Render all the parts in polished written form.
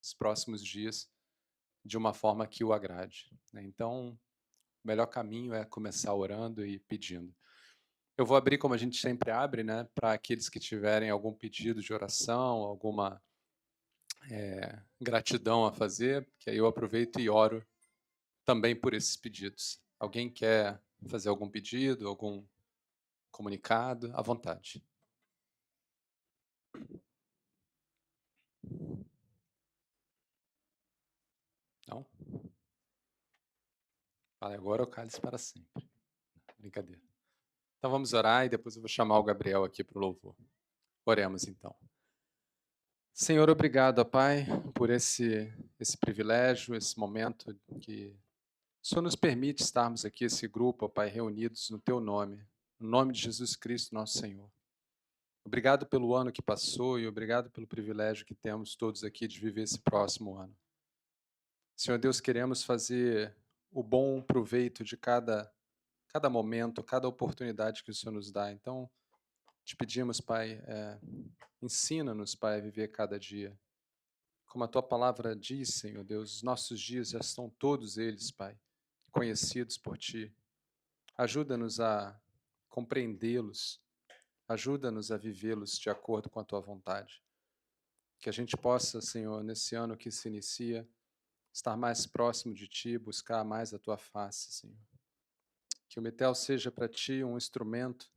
esses próximos dias de uma forma que o agrade, né. Então, o melhor caminho é começar orando e pedindo. Eu vou abrir como a gente sempre abre, né, para aqueles que tiverem algum pedido de oração, alguma, gratidão a fazer, que aí eu aproveito e oro também por esses pedidos. Alguém quer fazer algum pedido, algum comunicado? À vontade. Não? Fale agora ou cale-se para sempre. Brincadeira. Então vamos orar e depois eu vou chamar o Gabriel aqui para o louvor. Oremos então. Senhor, obrigado, ó Pai, por esse privilégio, esse momento que o Senhor nos permite estarmos aqui, esse grupo, ó Pai, reunidos no Teu nome, no nome de Jesus Cristo, nosso Senhor. Obrigado pelo ano que passou e obrigado pelo privilégio que temos todos aqui de viver esse próximo ano. Senhor Deus, queremos fazer o bom proveito de cada momento, cada oportunidade que o Senhor nos dá. Então, te pedimos, Pai, ensina-nos, Pai, a viver cada dia. Como a tua palavra diz, Senhor Deus, os nossos dias já estão todos eles, Pai, conhecidos por ti. Ajuda-nos a compreendê-los, ajuda-nos a vivê-los de acordo com a tua vontade. Que a gente possa, Senhor, nesse ano que se inicia, estar mais próximo de ti, buscar mais a tua face, Senhor. Que o Betel seja para ti um instrumento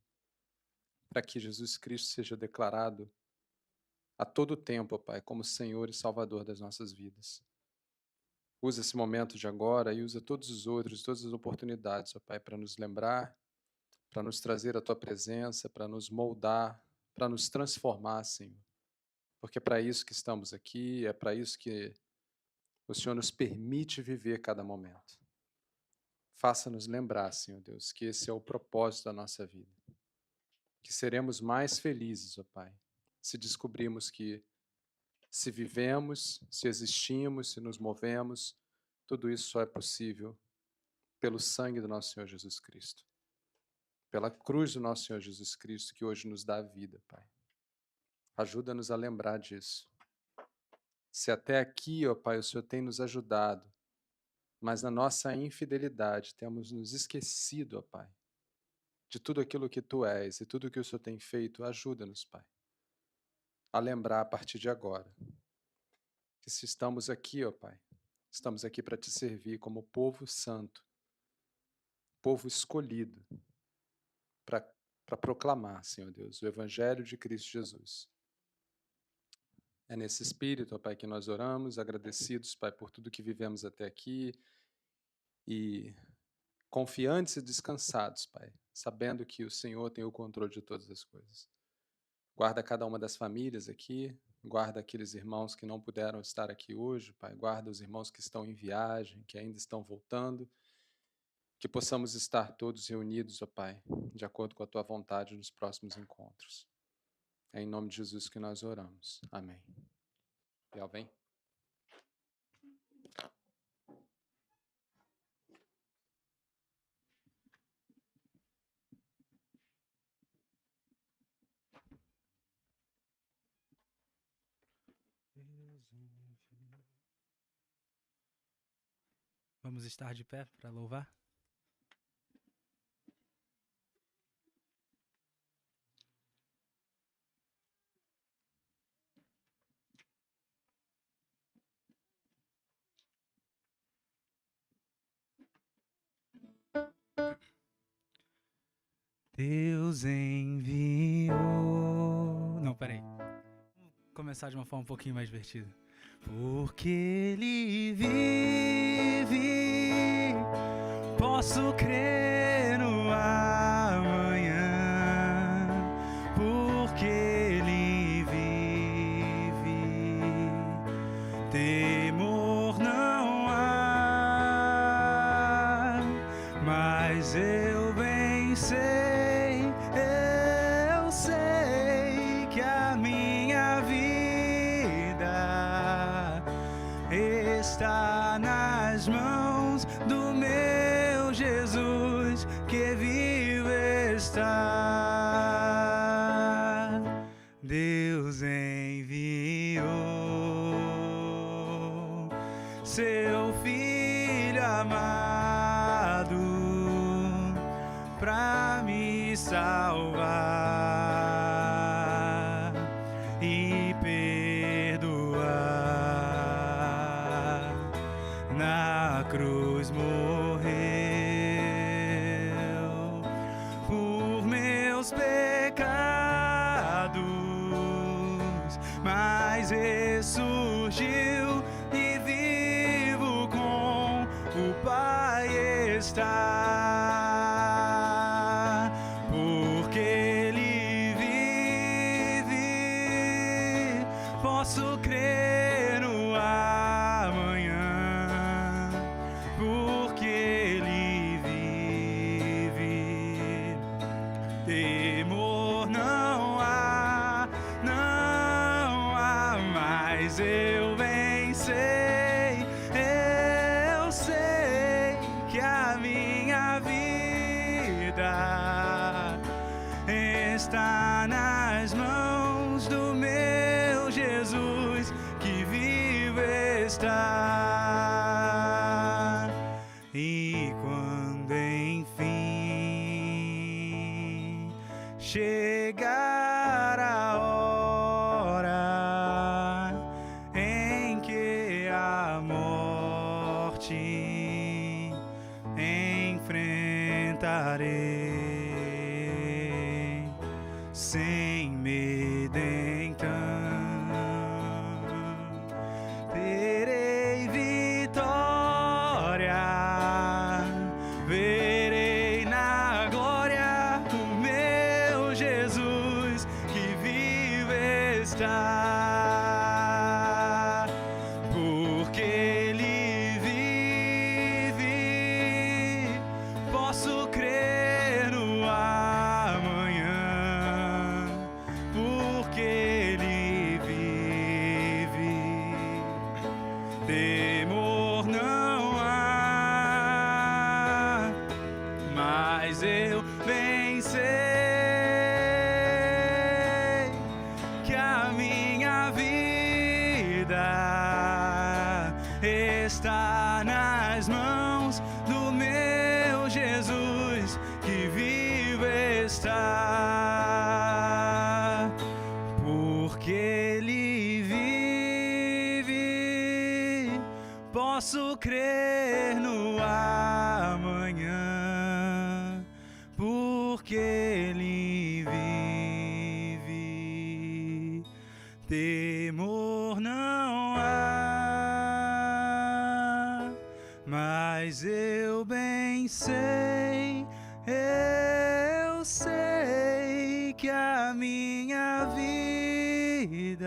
para que Jesus Cristo seja declarado a todo tempo, ó Pai, como Senhor e Salvador das nossas vidas. Usa esse momento de agora e usa todos os outros, todas as oportunidades, ó Pai, para nos lembrar, para nos trazer a Tua presença, para nos moldar, para nos transformar, Senhor. Porque é para isso que estamos aqui, é para isso que o Senhor nos permite viver cada momento. Faça-nos lembrar, Senhor Deus, que esse é o propósito da nossa vida. Que seremos mais felizes, ó Pai, se descobrirmos que se vivemos, se existimos, se nos movemos, tudo isso só é possível pelo sangue do nosso Senhor Jesus Cristo. Pela cruz do nosso Senhor Jesus Cristo, que hoje nos dá a vida, Pai. Ajuda-nos a lembrar disso. Se até aqui, ó Pai, o Senhor tem nos ajudado, mas na nossa infidelidade temos nos esquecido, ó Pai, de tudo aquilo que Tu és e tudo que o Senhor tem feito, ajuda-nos, Pai, a lembrar a partir de agora que se estamos aqui, ó Pai, estamos aqui para Te servir como povo santo, povo escolhido, para proclamar, Senhor Deus, o Evangelho de Cristo Jesus. É nesse espírito, ó Pai, que nós oramos, agradecidos, Pai, por tudo que vivemos até aqui e confiantes e descansados, Pai, sabendo que o Senhor tem o controle de todas as coisas. Guarda cada uma das famílias aqui, guarda aqueles irmãos que não puderam estar aqui hoje, Pai, guarda os irmãos que estão em viagem, que ainda estão voltando, que possamos estar todos reunidos, ó Pai, de acordo com a Tua vontade nos próximos encontros. É em nome de Jesus que nós oramos. Amém. Biel, vem. Vamos estar de pé para louvar? Deus enviou. Não, peraí. Vamos começar de uma forma um pouquinho mais divertida. Porque Ele vive, posso crer no amanhã. Porque Ele vive, temor não há, mas eu bem sei, eu sei que a minha vida está nas mãos do meu Jesus, que vivo está. Deus enviou. seu filho amado pra me salvar e perdoar. Na cruz morreu por meus pecados, mas ressurgiu e vivo com o Pai está. Porque Ele vive, posso crer no amanhã. Porque Ele vive, temor não há, mas eu bem sei, eu sei que a minha vida está nas mãos do meu Jesus, que vivo está. E quando enfim chegar a hora em que a morte enfrentarei, sem medo então terei vitória, verei na glória o meu Jesus, que vivo está. Porque Ele vive, posso crer no amanhã. Porque Ele vive, temor não há, mas eu bem sei que a minha vida está nas mãos do meu Jesus, que vivo está. Porque Ele vive, posso crer no amanhã. Porque Ele vive, temor não há, mas eu bem sei, eu sei que a minha vida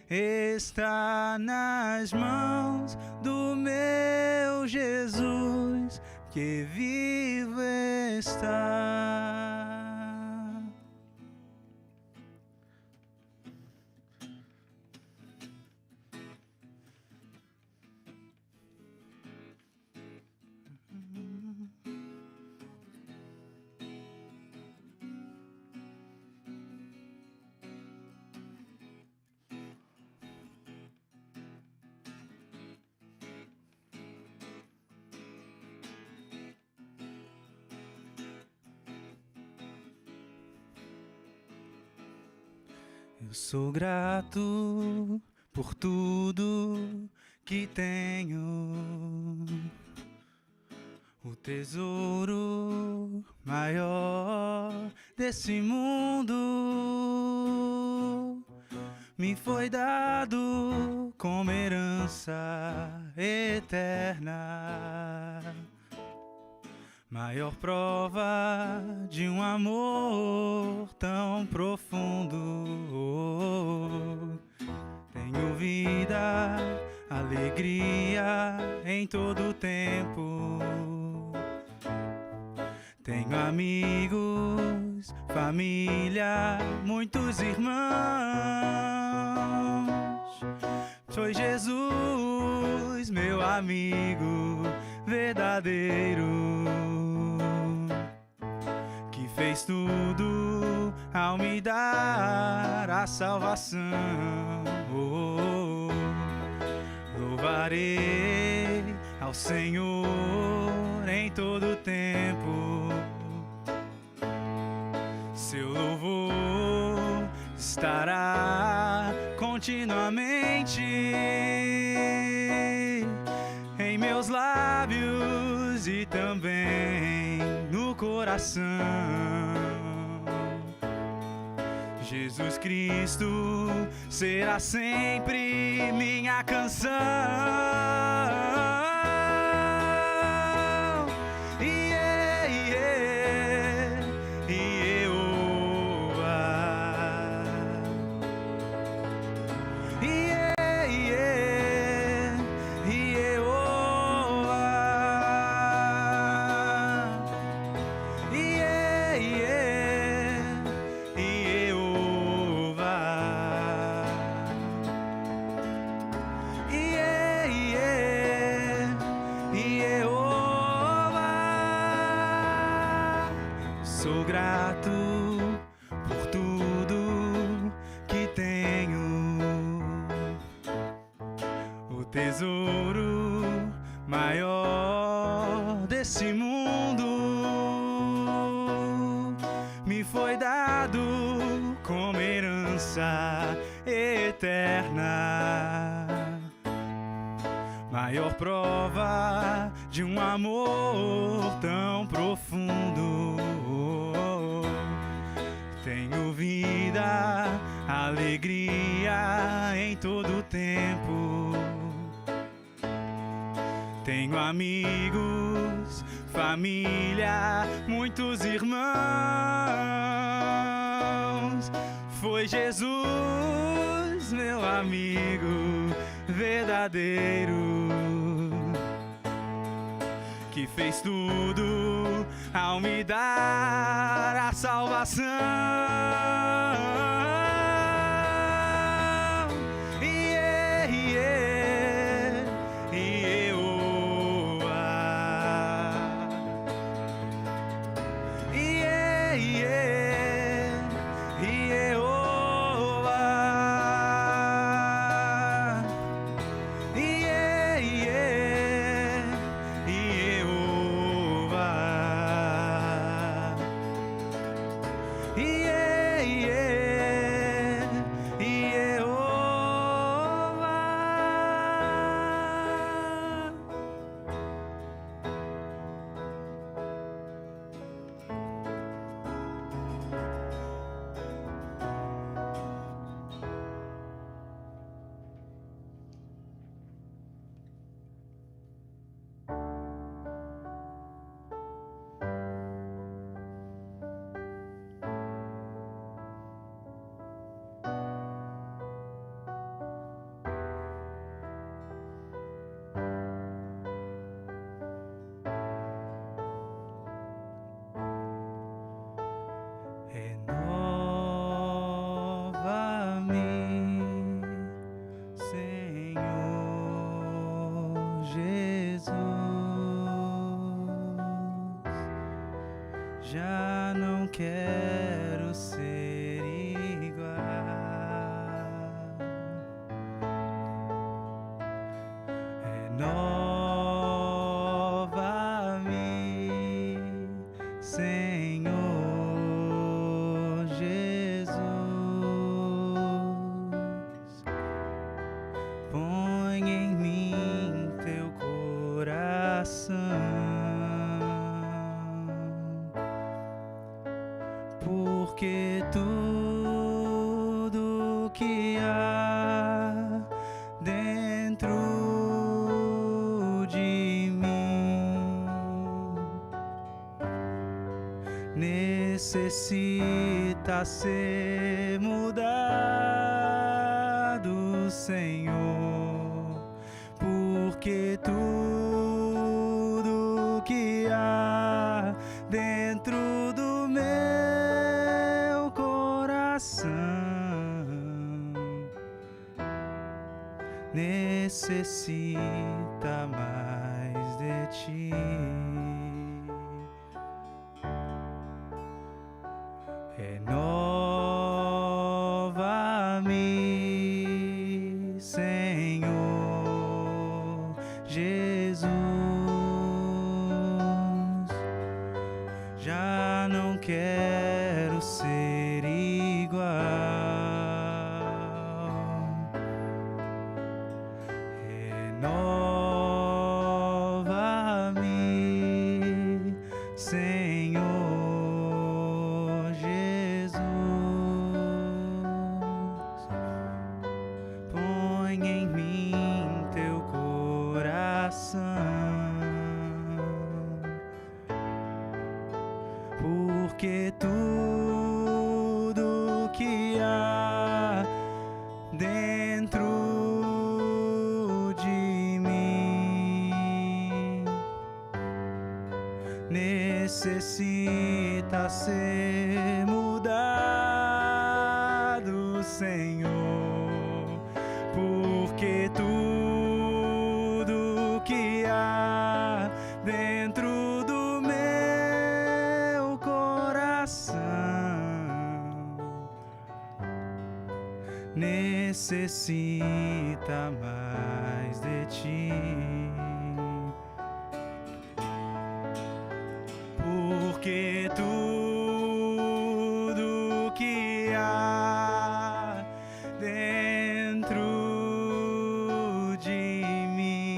está nas mãos do meu Jesus, que vivo está. Eu sou grato por tudo que tenho, o tesouro maior desse mundo me foi dado como herança eterna. Maior prova de um amor tão profundo. Tenho vida, alegria em todo tempo. Tenho amigos, família, muitos irmãos. Foi Jesus, meu amigo verdadeiro, que fez tudo ao me dar a salvação. louvarei ao Senhor em todo tempo. Seu louvor estará continuamente em meus lábios e também no coração. Jesus Cristo será sempre minha canção. Sou grato por tudo que tenho, o tesouro maior desse mundo me foi dado como herança eterna, maior prova de um amor tão profundo. Tenho vida, alegria em todo tempo. Tenho amigos, família, muitos irmãos. Foi Jesus, meu amigo verdadeiro, que fez tudo ao me dar a salvação. Já não quero ser igual. Renova-me, Senhor Jesus. Põe em mim teu coração. Porque tudo que há dentro de mim necessita ser mudado, Senhor. Porque tudo que há dentro do meu coração necessita mais de ti. Renova-me, Senhor necessita mais de ti. Porque tudo que há dentro de mim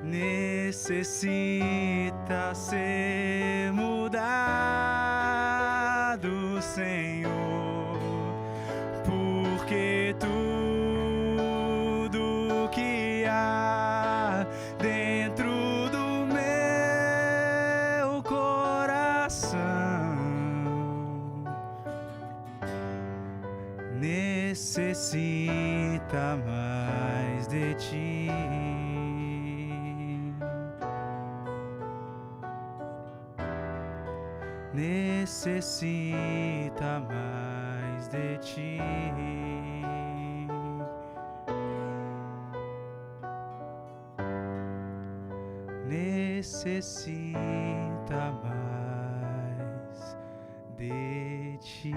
necessita ser mudado, Senhor, porque tudo que há dentro do meu coração necessita mais de ti. Necessita mais de ti. Necessita mais de ti.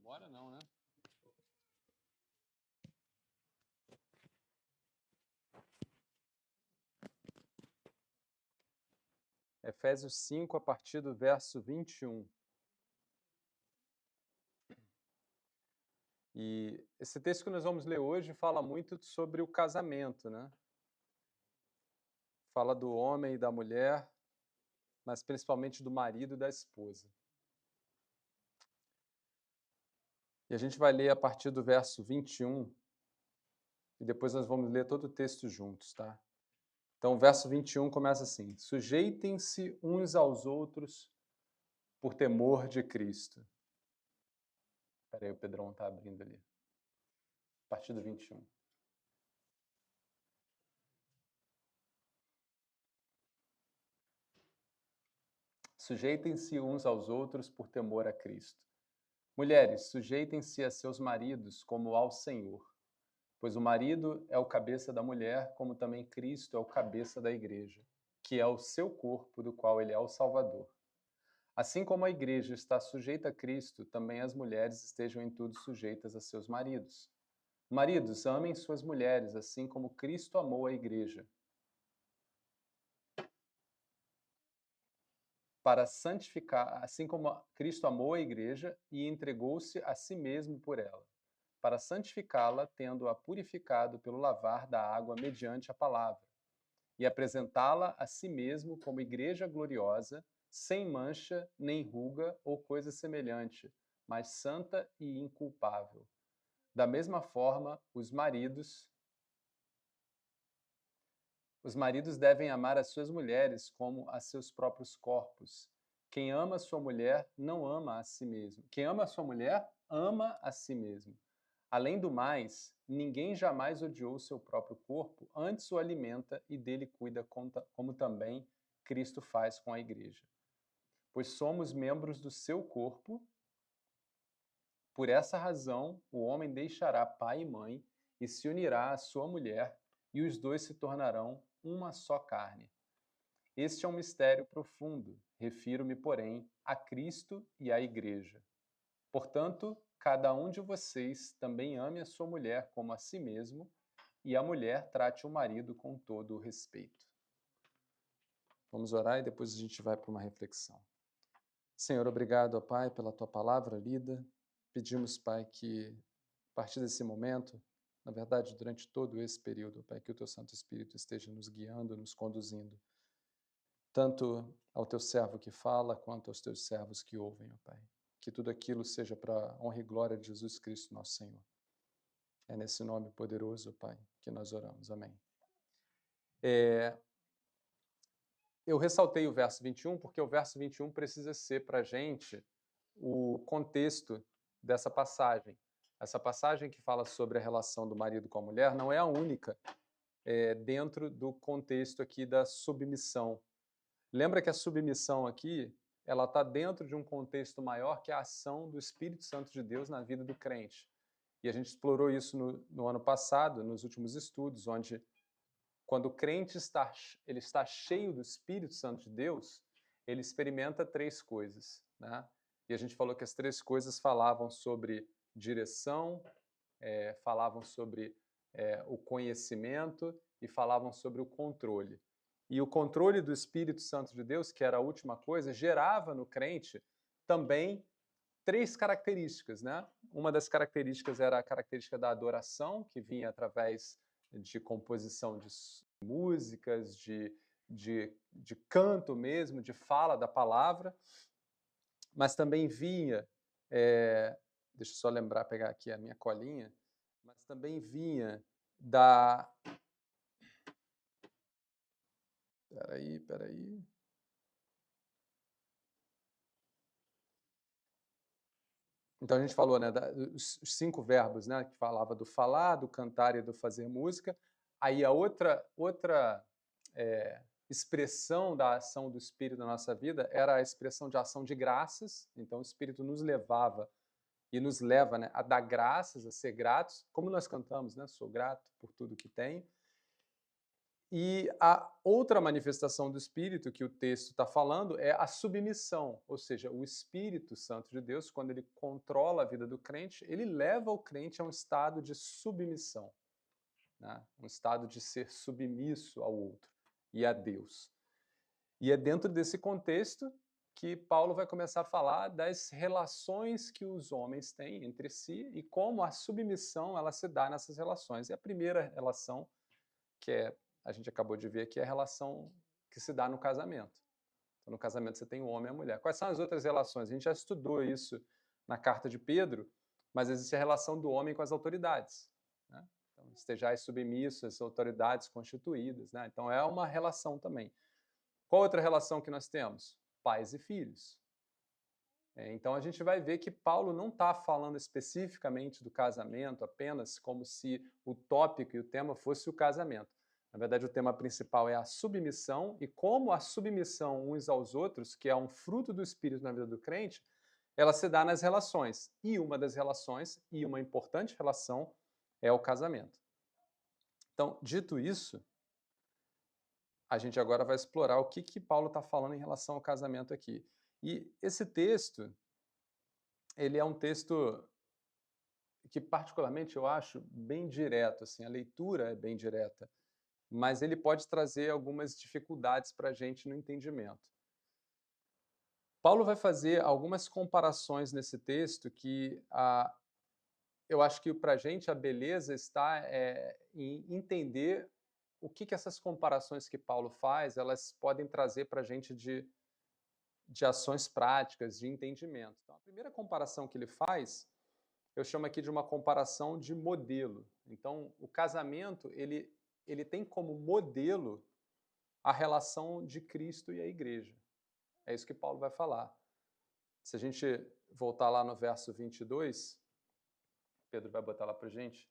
Embora não, né? Efésios 5, a partir do verso 21. E esse texto que nós vamos ler hoje fala muito sobre o casamento, né? Fala do homem e da mulher, mas principalmente do marido e da esposa. E a gente vai ler a partir do verso 21, e depois nós vamos ler todo o texto juntos, tá? Então, o verso 21 começa assim: sujeitem-se uns aos outros por temor de Cristo. Espera aí, o Pedrão está abrindo ali. A partir do 21. Sujeitem-se uns aos outros por temor a Cristo. Mulheres, sujeitem-se a seus maridos como ao Senhor, pois o marido é o cabeça da mulher, como também Cristo é o cabeça da igreja, que é o seu corpo, do qual ele é o Salvador. Assim como a igreja está sujeita a Cristo, também as mulheres estejam em tudo sujeitas a seus maridos. Maridos, amem suas mulheres, assim como Cristo amou a igreja, para santificar, assim como Cristo amou a igreja e entregou-se a si mesmo por ela, para santificá-la, tendo-a purificado pelo lavar da água mediante a palavra, e apresentá-la a si mesmo como igreja gloriosa, sem mancha, nem ruga ou coisa semelhante, mas santa e inculpável. Da mesma forma, os maridos devem amar as suas mulheres como a seus próprios corpos. Quem ama sua mulher não ama a si mesmo. Quem ama sua mulher ama a si mesmo. Além do mais, ninguém jamais odiou seu próprio corpo, antes o alimenta e dele cuida, como também Cristo faz com a igreja. Pois somos membros do seu corpo. Por essa razão, o homem deixará pai e mãe e se unirá à sua mulher, e os dois se tornarão uma só carne. Este é um mistério profundo, refiro-me, porém, a Cristo e à Igreja. Portanto, cada um de vocês também ame a sua mulher como a si mesmo, e a mulher trate o marido com todo o respeito. Vamos orar e depois a gente vai para uma reflexão. Senhor, obrigado, ó Pai, pela Tua palavra lida. Pedimos, Pai, que a partir desse momento, na verdade, durante todo esse período, Pai, que o Teu Santo Espírito esteja nos guiando, nos conduzindo. tanto ao teu servo que fala, quanto aos teus servos que ouvem, ó Pai. Que tudo aquilo seja para honra e glória de Jesus Cristo, nosso Senhor. É nesse nome poderoso, Pai, que nós oramos. Amém. Eu ressaltei o verso 21, porque o verso 21 precisa ser para a gente o contexto dessa passagem. Essa passagem que fala sobre a relação do marido com a mulher não é a única dentro do contexto aqui da submissão. Lembra que a submissão aqui, ela está dentro de um contexto maior, que é a ação do Espírito Santo de Deus na vida do crente. E a gente explorou isso no ano passado, nos últimos estudos, onde quando o crente ele está cheio do Espírito Santo de Deus, ele experimenta 3 coisas, né? E a gente falou que as 3 coisas falavam sobre direção, falavam sobre o conhecimento e falavam sobre o controle. E o controle do Espírito Santo de Deus, que era a última coisa, gerava no crente também 3 características, né? Uma das características era a característica da adoração, que vinha através de composição de músicas, de canto mesmo, de fala da palavra, mas também vinha, deixa eu só lembrar, pegar aqui a minha colinha, mas também vinha da... Peraí. Então a gente falou, né, os 5 verbos, né, que falava do falar, do cantar e do fazer música. Aí a outra expressão da ação do Espírito na nossa vida era a expressão de ação de graças. Então o Espírito nos levava e nos leva, né, a dar graças, a ser gratos, como nós cantamos, né, sou grato por tudo que tenho. E a outra manifestação do Espírito que o texto está falando é a submissão, ou seja, o Espírito Santo de Deus, quando ele controla a vida do crente, ele leva o crente a um estado de submissão, né? Um estado de ser submisso ao outro e a Deus. E é dentro desse contexto que Paulo vai começar a falar das relações que os homens têm entre si e como a submissão ela se dá nessas relações. E a primeira relação, que a gente acabou de ver aqui, é a relação que se dá no casamento. Então, no casamento você tem o homem e a mulher. Quais são as outras relações? A gente já estudou isso na carta de Pedro, mas existe a relação do homem com as autoridades, né? Então, estejais submissos às autoridades constituídas, né? Então é uma relação também. Qual outra relação que nós temos? Pais e filhos. Então a gente vai ver que Paulo não está falando especificamente do casamento apenas como se o tópico e o tema fosse o casamento. Na verdade, o tema principal é a submissão e como a submissão uns aos outros, que é um fruto do Espírito na vida do crente, ela se dá nas relações. E uma das relações, e uma importante relação, é o casamento. Então, dito isso, a gente agora vai explorar o que Paulo está falando em relação ao casamento aqui. E esse texto, ele é um texto que particularmente eu acho bem direto, assim, a leitura é bem direta, mas ele pode trazer algumas dificuldades para a gente no entendimento. Paulo vai fazer algumas comparações nesse texto que eu acho que para a gente a beleza está em entender o que essas comparações que Paulo faz, elas podem trazer para a gente de ações práticas, de entendimento. Então, a primeira comparação que ele faz, eu chamo aqui de uma comparação de modelo. Então, o casamento, ele tem como modelo a relação de Cristo e a igreja. É isso que Paulo vai falar. Se a gente voltar lá no verso 22, Pedro vai botar lá para a gente,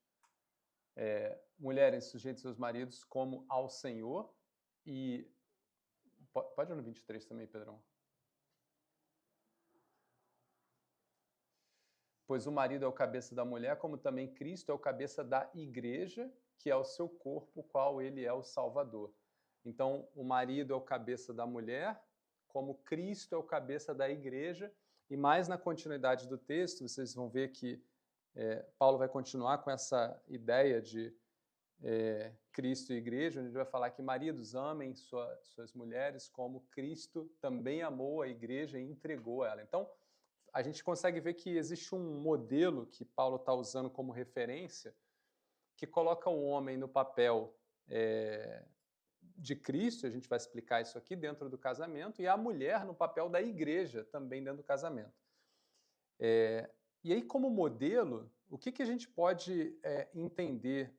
mulheres sujeitem seus maridos como ao Senhor e... Pode ir no 23 também, Pedrão. Pois o marido é o cabeça da mulher, como também Cristo é o cabeça da igreja, que é o seu corpo, qual ele é o Salvador. Então, o marido é o cabeça da mulher, como Cristo é o cabeça da igreja, e mais na continuidade do texto, vocês vão ver que Paulo vai continuar com essa ideia de Cristo e igreja, onde ele vai falar que maridos amem suas mulheres como Cristo também amou a igreja e entregou ela. Então, a gente consegue ver que existe um modelo que Paulo está usando como referência que coloca o homem no papel de Cristo, a gente vai explicar isso aqui, dentro do casamento, e a mulher no papel da igreja, também dentro do casamento. E aí, como modelo, o que a gente pode entender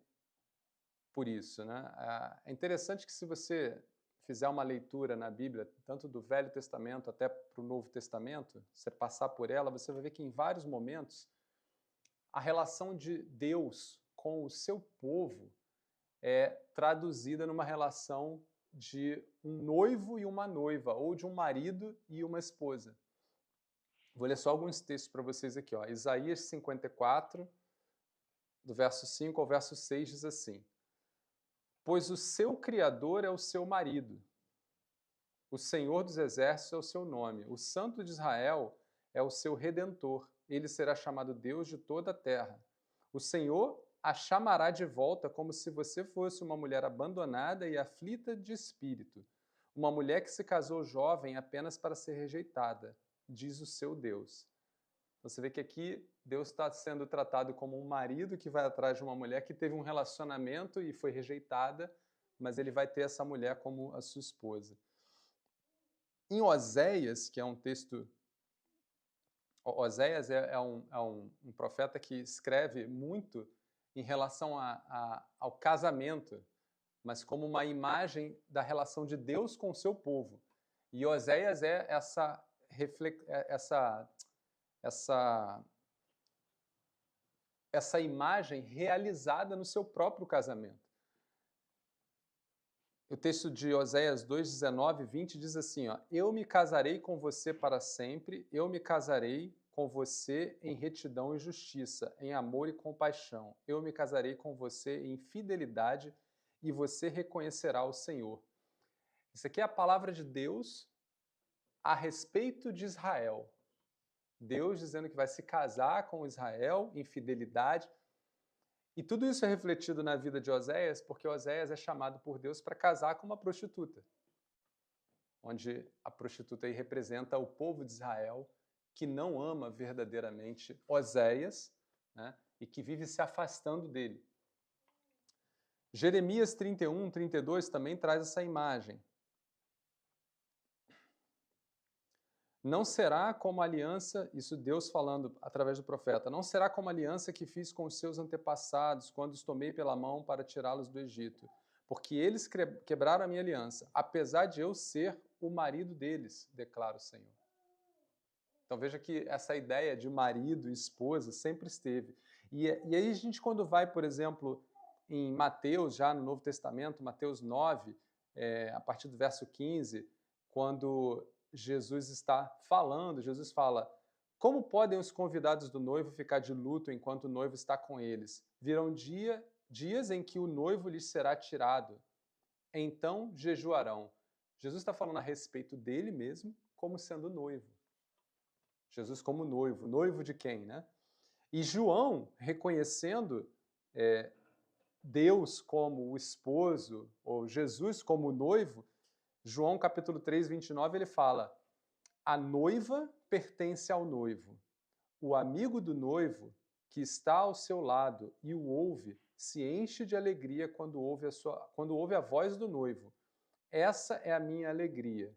por isso, né? É interessante que, se você fizer uma leitura na Bíblia, tanto do Velho Testamento até para o Novo Testamento, você passar por ela, você vai ver que em vários momentos a relação de Deus com o seu povo é traduzida numa relação de um noivo e uma noiva, ou de um marido e uma esposa. Vou ler só alguns textos para vocês aqui. Ó. Isaías 54, do verso 5 ao verso 6, diz assim: Pois o seu Criador é o seu marido, o Senhor dos Exércitos é o seu nome, o Santo de Israel é o seu Redentor, ele será chamado Deus de toda a terra. O Senhor a chamará de volta como se você fosse uma mulher abandonada e aflita de espírito, uma mulher que se casou jovem apenas para ser rejeitada, diz o seu Deus. Você vê que aqui Deus está sendo tratado como um marido que vai atrás de uma mulher que teve um relacionamento e foi rejeitada, mas ele vai ter essa mulher como a sua esposa. Em Oséias, que é um texto... Oséias é um profeta que escreve muito em relação ao casamento, mas como uma imagem da relação de Deus com o seu povo. E Oséias é essa imagem realizada no seu próprio casamento. O texto de Oséias 2, 19 e 20 diz assim, ó, Eu me casarei com você para sempre, eu me casarei com você em retidão e justiça, em amor e compaixão. Eu me casarei com você em fidelidade e você reconhecerá o Senhor. Isso aqui é a palavra de Deus a respeito de Israel. Deus dizendo que vai se casar com Israel em fidelidade. E tudo isso é refletido na vida de Oséias, porque Oséias é chamado por Deus para casar com uma prostituta, onde a prostituta aí representa o povo de Israel, que não ama verdadeiramente Oséias, né, e que vive se afastando dele. Jeremias 31, 32 também traz essa imagem. Não será como a aliança, isso Deus falando através do profeta, não será como a aliança que fiz com os seus antepassados, quando os tomei pela mão para tirá-los do Egito, porque eles quebraram a minha aliança, apesar de eu ser o marido deles, declara o Senhor. Então veja que essa ideia de marido e esposa sempre esteve. E aí a gente, quando vai, por exemplo, em Mateus, já no Novo Testamento, Mateus 9, a partir do verso 15, quando Jesus está falando, Jesus fala, como podem os convidados do noivo ficar de luto enquanto o noivo está com eles? Virão dias em que o noivo lhes será tirado, então jejuarão. Jesus está falando a respeito dele mesmo como sendo noivo. Jesus como noivo. Noivo de quem, né? E João, reconhecendo Deus como o esposo, ou Jesus como o noivo, João capítulo 3, 29, ele fala, a noiva pertence ao noivo. O amigo do noivo, que está ao seu lado e o ouve, se enche de alegria quando ouve a voz do noivo. Essa é a minha alegria,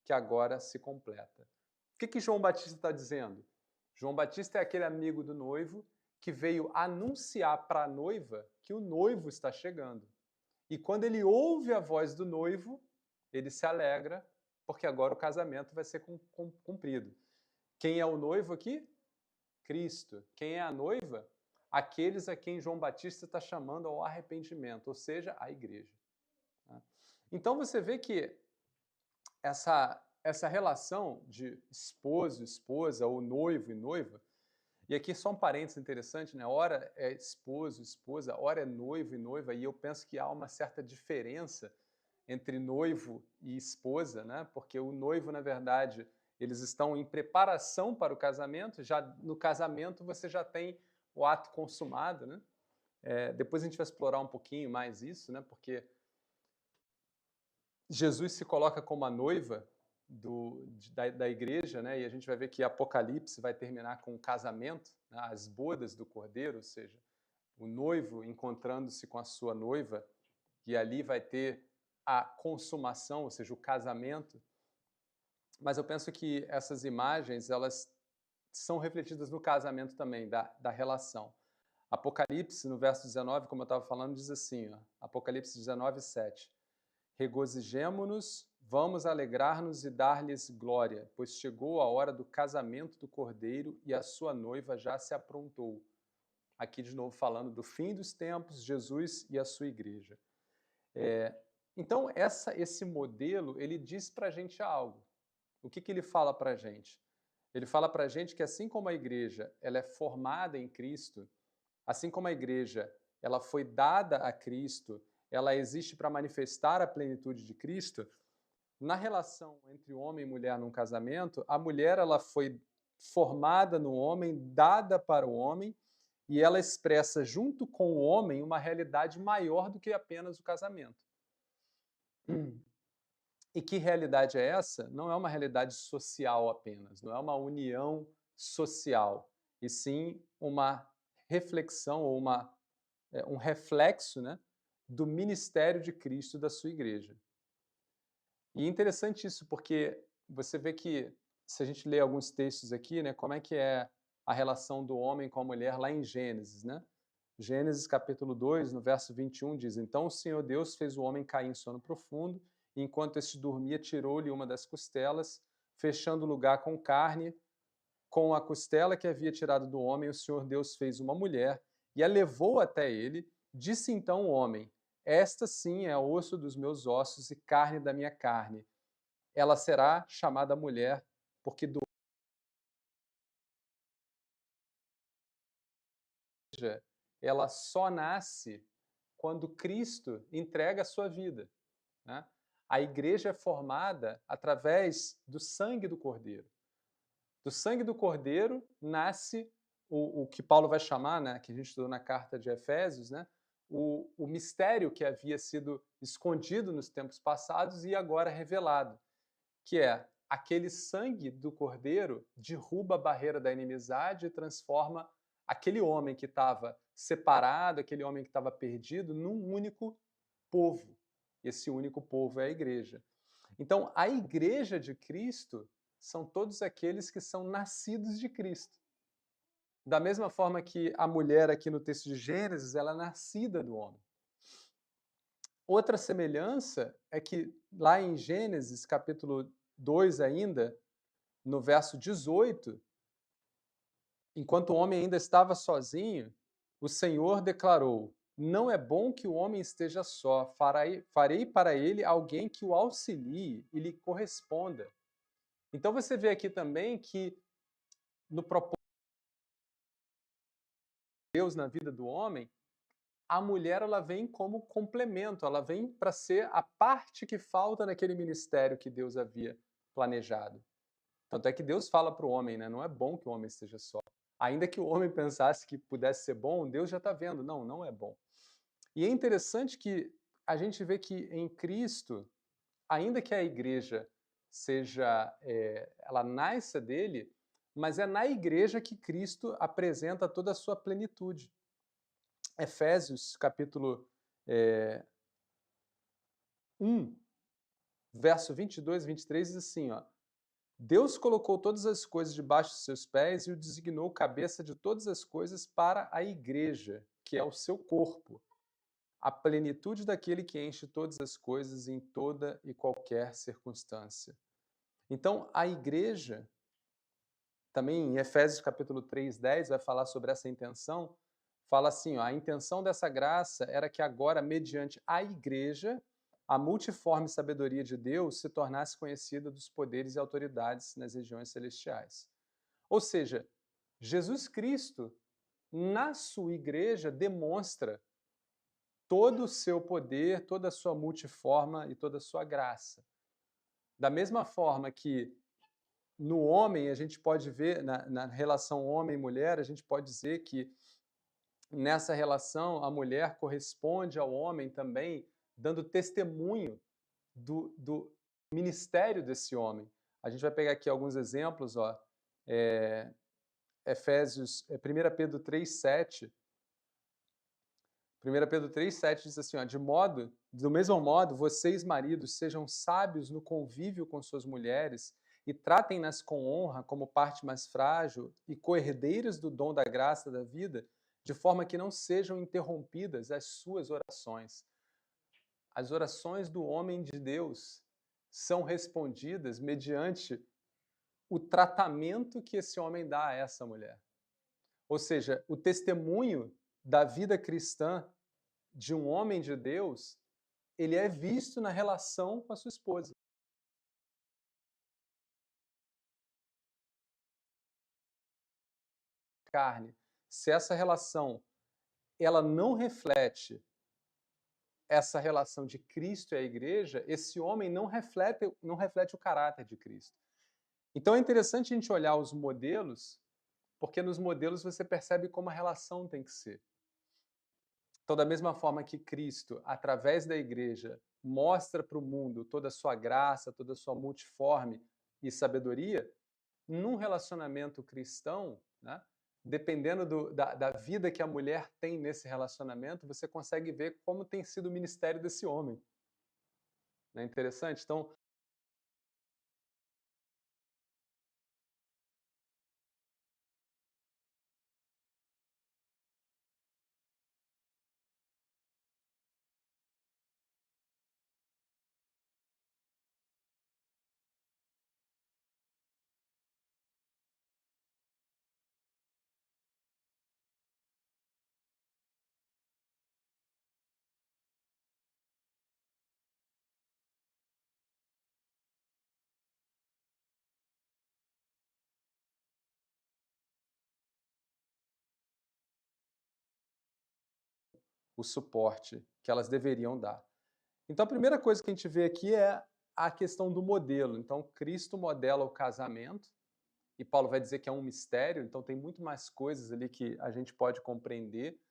que agora se completa. O que João Batista está dizendo? João Batista é aquele amigo do noivo que veio anunciar para a noiva que o noivo está chegando. E quando ele ouve a voz do noivo, ele se alegra, porque agora o casamento vai ser cumprido. Quem é o noivo aqui? Cristo. Quem é a noiva? Aqueles a quem João Batista está chamando ao arrependimento, ou seja, a igreja. Então você vê que essa relação de esposo, esposa, ou noivo e noiva, e aqui só um parênteses interessante, né? Ora é esposo, esposa, ora é noivo e noiva, e eu penso que há uma certa diferença entre noivo e esposa, né? Porque o noivo, na verdade, eles estão em preparação para o casamento, já no casamento você já tem o ato consumado, né? Depois a gente vai explorar um pouquinho mais isso, né? Porque Jesus se coloca como a noiva da igreja, né? E a gente vai ver que Apocalipse vai terminar com o casamento, né? As bodas do Cordeiro, ou seja, o noivo encontrando-se com a sua noiva, e ali vai ter a consumação, ou seja, o casamento, mas eu penso que essas imagens, elas são refletidas no casamento também, da relação. Apocalipse, no verso 19, como eu estava falando, diz assim, ó, Apocalipse 19, 7. Regozijemo-nos, vamos alegrar-nos e dar-lhes glória, pois chegou a hora do casamento do Cordeiro e a sua noiva já se aprontou. Aqui de novo falando do fim dos tempos, Jesus e a sua igreja. Então, esse modelo, ele diz para a gente algo. O que ele fala para a gente? Ele fala para a gente que assim como a igreja ela é formada em Cristo, assim como a igreja ela foi dada a Cristo, ela existe para manifestar a plenitude de Cristo, na relação entre homem e mulher num casamento, a mulher ela foi formada no homem, dada para o homem, e ela expressa junto com o homem uma realidade maior do que apenas o casamento. E que realidade é essa? Não é uma realidade social apenas, não é uma união social, e sim uma reflexão ou um reflexo, né, do ministério de Cristo da sua igreja. E é interessante isso, porque você vê que, se a gente lê alguns textos aqui, né, como é que é a relação do homem com a mulher lá em Gênesis, né? Gênesis capítulo 2, no verso 21, diz: Então o Senhor Deus fez o homem cair em sono profundo, e enquanto este dormia, tirou-lhe uma das costelas, fechando o lugar com carne. Com a costela que havia tirado do homem, o Senhor Deus fez uma mulher e a levou até ele. Disse então o homem: Esta sim é osso dos meus ossos e carne da minha carne. Ela será chamada mulher, porque do ela só nasce quando Cristo entrega a sua vida, né? A igreja é formada através do sangue do Cordeiro. Do sangue do Cordeiro nasce o que Paulo vai chamar, né, que a gente estudou na carta de Efésios, né, o mistério que havia sido escondido nos tempos passados e agora revelado, que é aquele sangue do Cordeiro derruba a barreira da inimizade e transforma aquele homem que estava separado, aquele homem que estava perdido, num único povo. Esse único povo é a igreja. Então, a igreja de Cristo são todos aqueles que são nascidos de Cristo. Da mesma forma que a mulher aqui no texto de Gênesis, ela é nascida do homem. Outra semelhança é que lá em Gênesis, capítulo 2 ainda, no verso 18, enquanto o homem ainda estava sozinho, o Senhor declarou: Não é bom que o homem esteja só, farei para ele alguém que o auxilie e lhe corresponda. Então você vê aqui também que no propósito de Deus na vida do homem, a mulher ela vem como complemento, ela vem para ser a parte que falta naquele ministério que Deus havia planejado. Tanto é que Deus fala para o homem, né? Não é bom que o homem esteja só. Ainda que o homem pensasse que pudesse ser bom, Deus já está vendo, não, não é bom. E é interessante que a gente vê que em Cristo, ainda que a igreja ela nasça dele, mas é na igreja que Cristo apresenta toda a sua plenitude. Efésios, capítulo 1, verso 22 e 23, diz assim, ó, Deus colocou todas as coisas debaixo de seus pés e o designou cabeça de todas as coisas para a igreja, que é o seu corpo, a plenitude daquele que enche todas as coisas em toda e qualquer circunstância. Então, a igreja, também em Efésios capítulo 3, 10, vai falar sobre essa intenção, fala assim, ó, a intenção dessa graça era que agora, mediante a igreja, a multiforme sabedoria de Deus se tornasse conhecida dos poderes e autoridades nas regiões celestiais. Ou seja, Jesus Cristo, na sua igreja, demonstra todo o seu poder, toda a sua multiforma e toda a sua graça. Da mesma forma que no homem, a gente pode ver, na relação homem e mulher, a gente pode dizer que nessa relação a mulher corresponde ao homem também, dando testemunho do ministério desse homem. A gente vai pegar aqui alguns exemplos, ó, Efésios, 1 Pedro 3, 7. 1 Pedro 3,7 diz assim, ó, do mesmo modo, vocês, maridos, sejam sábios no convívio com suas mulheres e tratem-nas com honra como parte mais frágil e co-herdeiras do dom da graça da vida, de forma que não sejam interrompidas as suas orações. As orações do homem de Deus são respondidas mediante o tratamento que esse homem dá a essa mulher. Ou seja, o testemunho da vida cristã de um homem de Deus, ele é visto na relação com a sua esposa. Carne. Se essa relação ela não reflete essa relação de Cristo e a igreja, esse homem não reflete o caráter de Cristo. Então é interessante a gente olhar os modelos, porque nos modelos você percebe como a relação tem que ser. Então, da mesma forma que Cristo, através da igreja, mostra para o mundo toda a sua graça, toda a sua multiforme e sabedoria, num relacionamento cristão, né, dependendo da vida que a mulher tem nesse relacionamento, você consegue ver como tem sido o ministério desse homem. Não é interessante? Então, o suporte que elas deveriam dar. Então, a primeira coisa que a gente vê aqui é a questão do modelo. Então, Cristo modela o casamento, e Paulo vai dizer que é um mistério, então tem muito mais coisas ali que a gente pode compreender.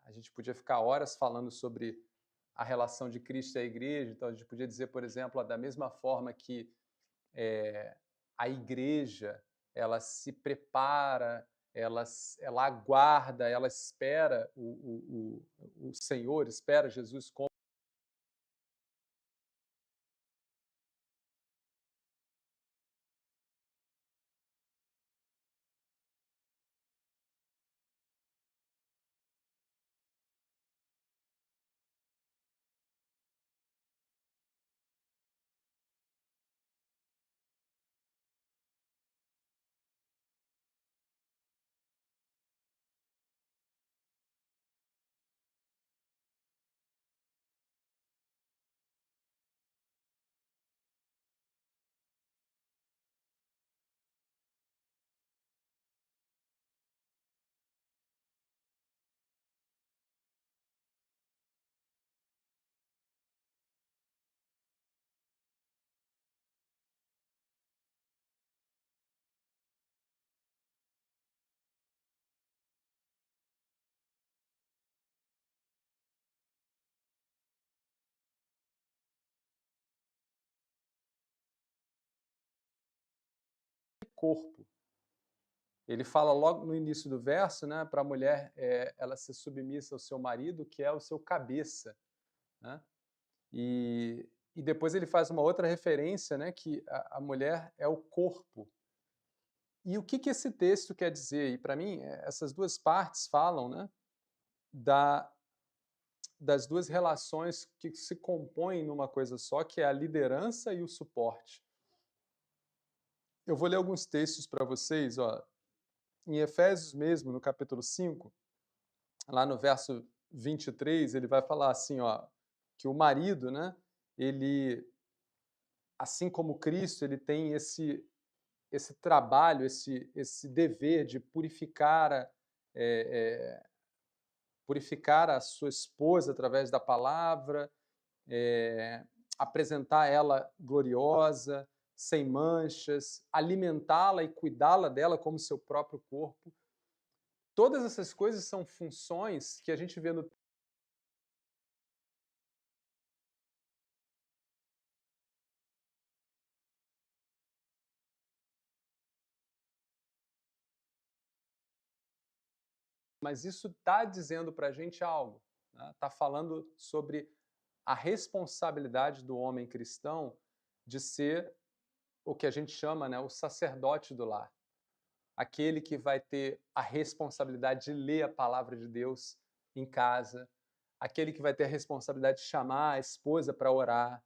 A gente podia ficar horas falando sobre a relação de Cristo e a igreja, então a gente podia dizer, por exemplo, da mesma forma que a igreja ela se prepara, ela aguarda, ela espera o Senhor, espera Jesus como corpo. Ele fala logo no início do verso, né, para a mulher ela ser submissa ao seu marido, que é o seu cabeça, né? E depois ele faz uma outra referência, né, que a mulher é o corpo. E o que esse texto quer dizer? E para mim, essas duas partes falam, né, da, das duas relações que se compõem numa coisa só, que é a liderança e o suporte. Eu vou ler alguns textos para vocês, ó. Em Efésios mesmo, no capítulo 5, lá no verso 23, ele vai falar assim, ó, que o marido, né, ele, assim como Cristo, ele tem esse trabalho, esse dever de purificar a sua esposa através da palavra, apresentar ela gloriosa, sem manchas, alimentá-la e cuidá-la dela como seu próprio corpo. Todas essas coisas são funções que a gente vê no mas isso está dizendo para a gente algo. Está falando sobre a responsabilidade do homem cristão de ser o que a gente chama, né, o sacerdote do lar. Aquele que vai ter a responsabilidade de ler a palavra de Deus em casa, aquele que vai ter a responsabilidade de chamar a esposa para orar,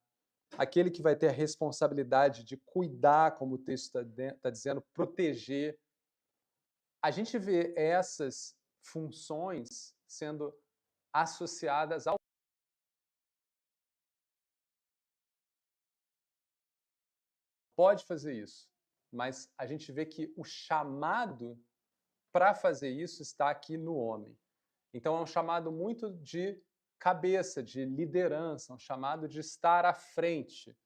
aquele que vai ter a responsabilidade de cuidar, como o texto está dizendo, proteger. A gente vê essas funções sendo associadas ao pode fazer isso, mas a gente vê que o chamado para fazer isso está aqui no homem. Então é um chamado muito de cabeça, de liderança, um chamado de estar à frente.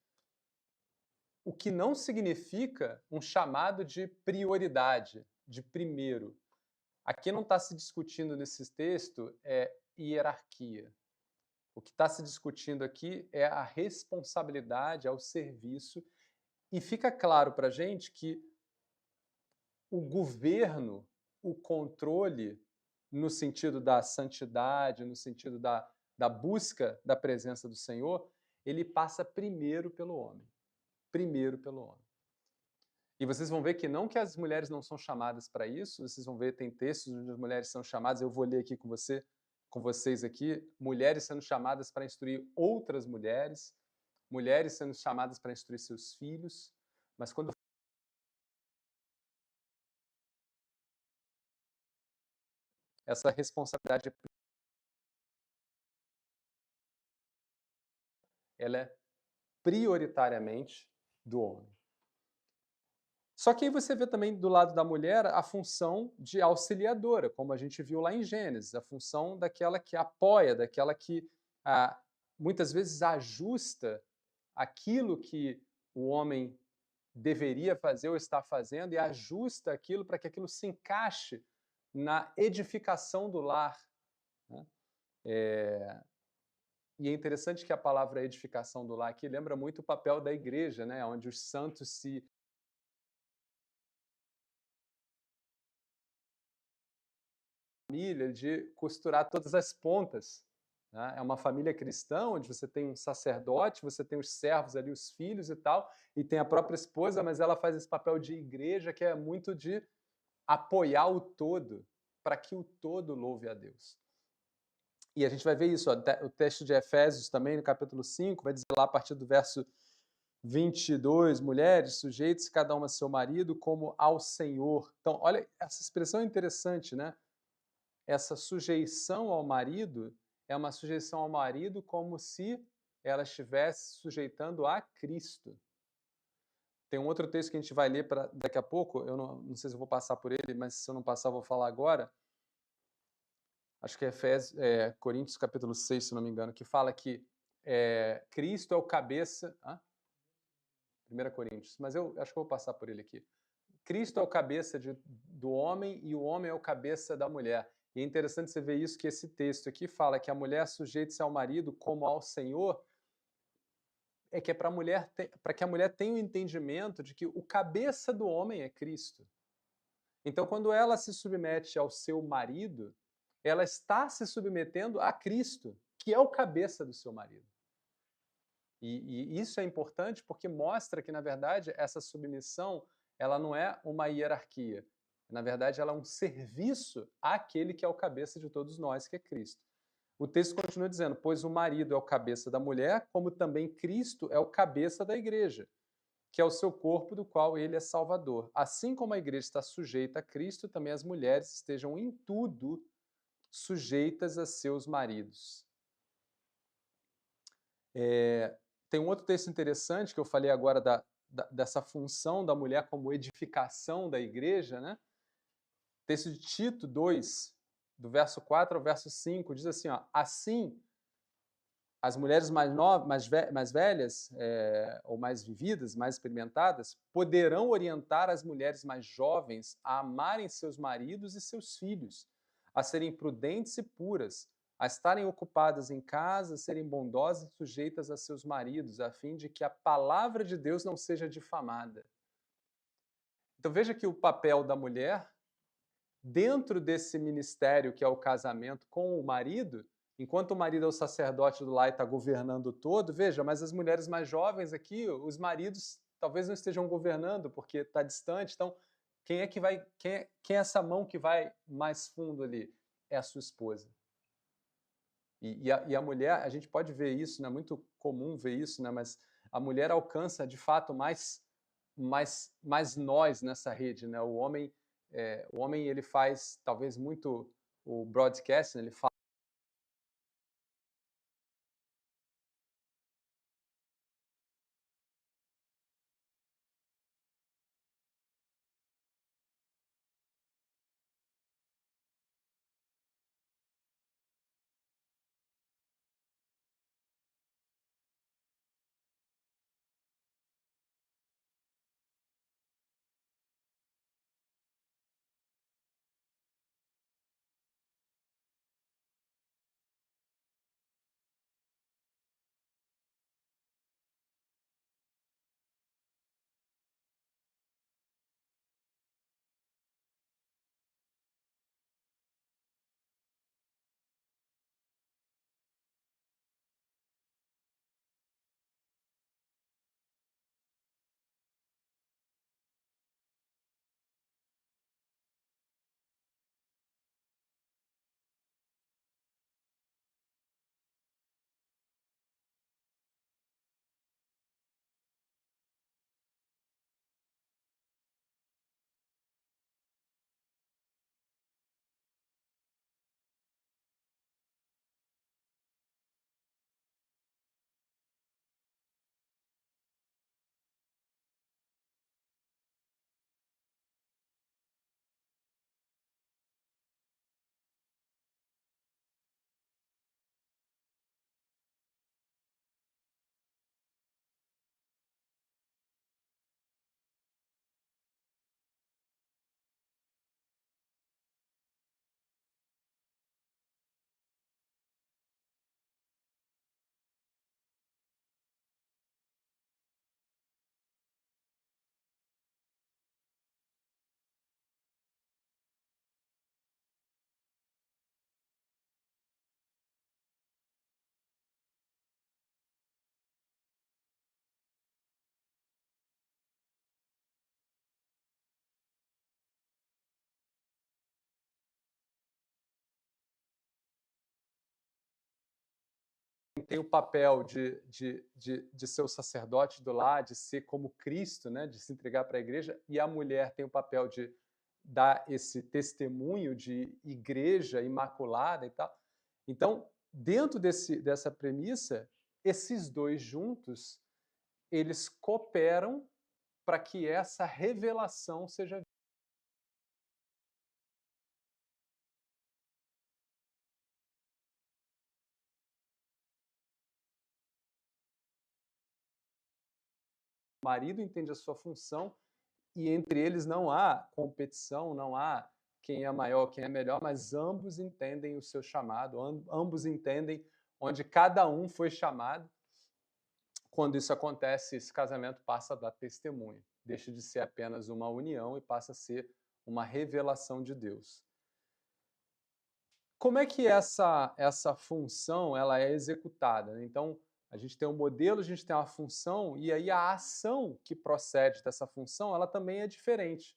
O que não significa um chamado de prioridade, de primeiro. Aqui não está se discutindo nesse texto hierarquia. O que está se discutindo aqui é a responsabilidade ao serviço, e fica claro para a gente que o governo, o controle, no sentido da santidade, no sentido da busca da presença do Senhor, ele passa primeiro pelo homem. Primeiro pelo homem. E vocês vão ver que não que as mulheres não são chamadas para isso, vocês vão ver, tem textos onde as mulheres são chamadas, eu vou ler aqui com vocês aqui, mulheres sendo chamadas para instruir outras mulheres, mulheres sendo chamadas para instruir seus filhos, mas quando essa responsabilidade ela é prioritariamente do homem. Só que aí você vê também do lado da mulher a função de auxiliadora, como a gente viu lá em Gênesis, a função daquela que apoia, daquela que muitas vezes ajusta aquilo que o homem deveria fazer ou está fazendo e ajusta aquilo para que aquilo se encaixe na edificação do lar. Né? E é interessante que a palavra edificação do lar aqui lembra muito o papel da igreja, né? Onde os santos se família de costurar todas as pontas. Né? É uma família cristã, onde você tem um sacerdote, você tem os servos ali, os filhos e tal, e tem a própria esposa, mas ela faz esse papel de igreja que é muito de apoiar o todo, para que o todo louve a Deus. E a gente vai ver isso, ó, o texto de Efésios também, no capítulo 5, vai dizer lá a partir do verso 22, mulheres, sujeitos cada uma a seu marido como ao Senhor. Então, olha, essa expressão é interessante, né? Essa sujeição ao marido é uma sujeição ao marido como se ela estivesse sujeitando a Cristo. Tem um outro texto que a gente vai ler daqui a pouco, eu não sei se eu vou passar por ele, mas se eu não passar, eu vou falar agora. Acho que é Coríntios capítulo 6, se não me engano, que fala que Cristo é o cabeça... 1 Coríntios, mas eu acho que eu vou passar por ele aqui. Cristo é o cabeça do homem e o homem é o cabeça da mulher. E é interessante você ver isso, que esse texto aqui fala que a mulher sujeite-se ao marido como ao Senhor, que é para que a mulher tenha o entendimento de que o cabeça do homem é Cristo. Então, quando ela se submete ao seu marido, ela está se submetendo a Cristo, que é o cabeça do seu marido. E isso é importante porque mostra que, na verdade, essa submissão ela não é uma hierarquia. Na verdade, ela é um serviço àquele que é o cabeça de todos nós, que é Cristo. O texto continua dizendo, pois o marido é o cabeça da mulher, como também Cristo é o cabeça da igreja, que é o seu corpo do qual ele é salvador. Assim como a igreja está sujeita a Cristo, também as mulheres estejam em tudo sujeitas a seus maridos. Tem um outro texto interessante que eu falei agora dessa função da mulher como edificação da igreja, né? Texto de Tito 2, do verso 4 ao verso 5, diz assim, ó, assim, as mulheres mais velhas, ou mais vividas, mais experimentadas, poderão orientar as mulheres mais jovens a amarem seus maridos e seus filhos, a serem prudentes e puras, a estarem ocupadas em casa, serem bondosas e sujeitas a seus maridos, a fim de que a palavra de Deus não seja difamada. Então veja que o papel da mulher dentro desse ministério que é o casamento com o marido, enquanto o marido é o sacerdote do lar e está governando todo, veja, mas as mulheres mais jovens aqui, os maridos talvez não estejam governando porque está distante, então quem é que vai, quem é essa mão que vai mais fundo ali? É a sua esposa. E a mulher, a gente pode ver isso, né? Muito comum ver isso, né? Mas a mulher alcança de fato mais nós nessa rede, né? O homem ele faz talvez muito o broadcast, né? Ele fala tem o papel de ser o sacerdote do lar, de ser como Cristo, né, de se entregar para a igreja, e a mulher tem o papel de dar esse testemunho de igreja imaculada e tal. Então, dentro dessa premissa, esses dois juntos, eles cooperam para que essa revelação seja o marido entende a sua função e entre eles não há competição, não há quem é maior, quem é melhor, mas ambos entendem o seu chamado, ambos entendem onde cada um foi chamado. Quando isso acontece, esse casamento passa a dar testemunho, deixa de ser apenas uma união e passa a ser uma revelação de Deus. Como é que essa função ela é executada? Então, a gente tem um modelo, a gente tem uma função, e aí a ação que procede dessa função, ela também é diferente.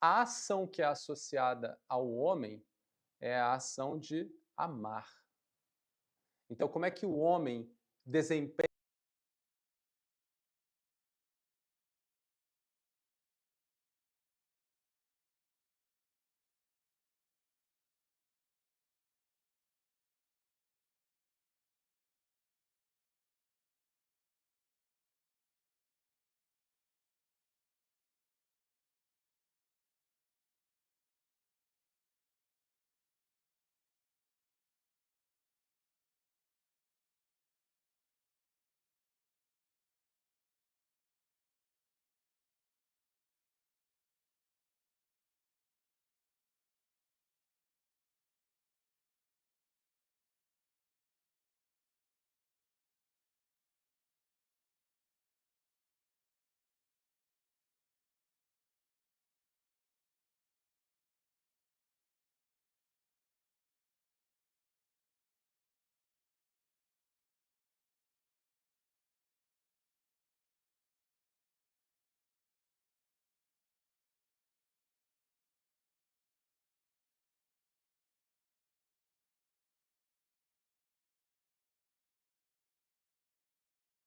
A ação que é associada ao homem é a ação de amar. Então, como é que o homem desempenha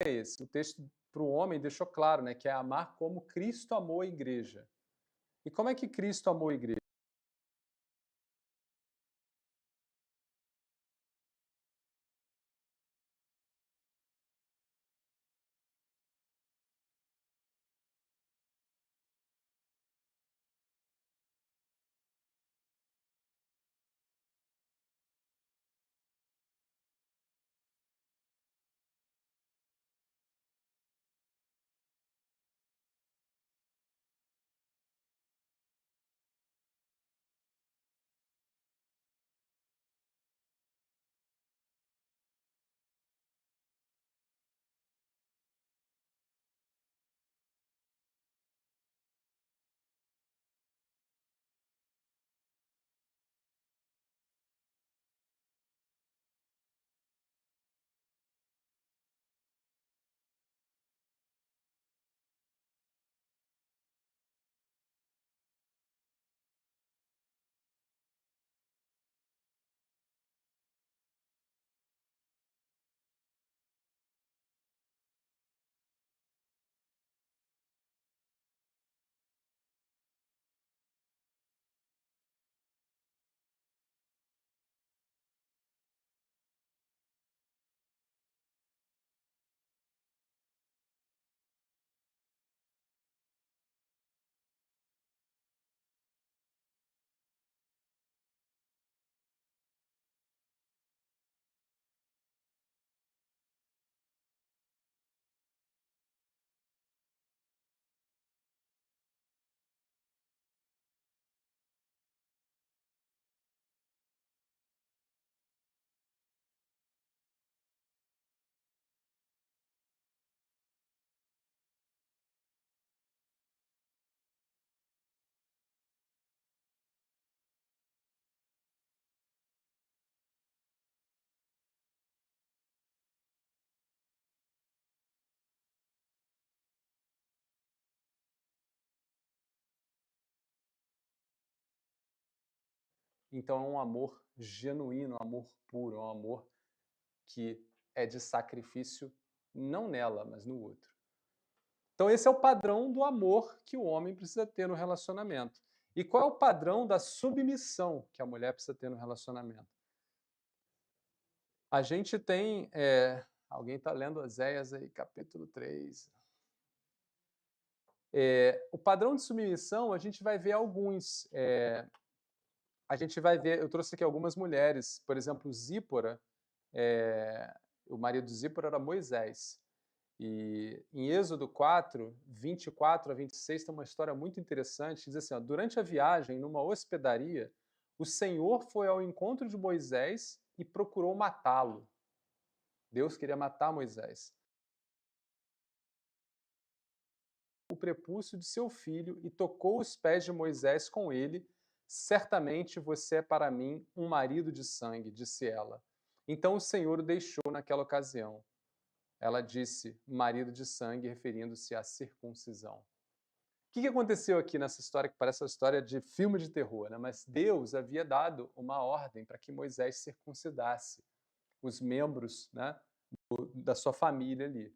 é esse? O texto para o homem deixou claro, né, que é amar como Cristo amou a igreja. E como é que Cristo amou a igreja? Então é um amor genuíno, um amor puro, um amor que é de sacrifício não nela, mas no outro. Então esse é o padrão do amor que o homem precisa ter no relacionamento. E qual é o padrão da submissão que a mulher precisa ter no relacionamento? A gente tem. Alguém está lendo Oséias aí, capítulo 3. O padrão de submissão, a gente vai ver alguns. A gente vai ver, eu trouxe aqui algumas mulheres, por exemplo, Zípora, o marido de Zípora era Moisés. E em Êxodo 4, 24 a 26, tem uma história muito interessante. Diz assim: ó, durante a viagem, numa hospedaria, o Senhor foi ao encontro de Moisés e procurou matá-lo. Deus queria matar Moisés. O prepúcio de seu filho e tocou os pés de Moisés com ele. Certamente você é para mim um marido de sangue, disse ela. Então o Senhor o deixou naquela ocasião. Ela disse marido de sangue, referindo-se à circuncisão. O que aconteceu aqui nessa história, que parece uma história de filme de terror, né? Mas Deus havia dado uma ordem para que Moisés circuncidasse os membros, né, da sua família ali.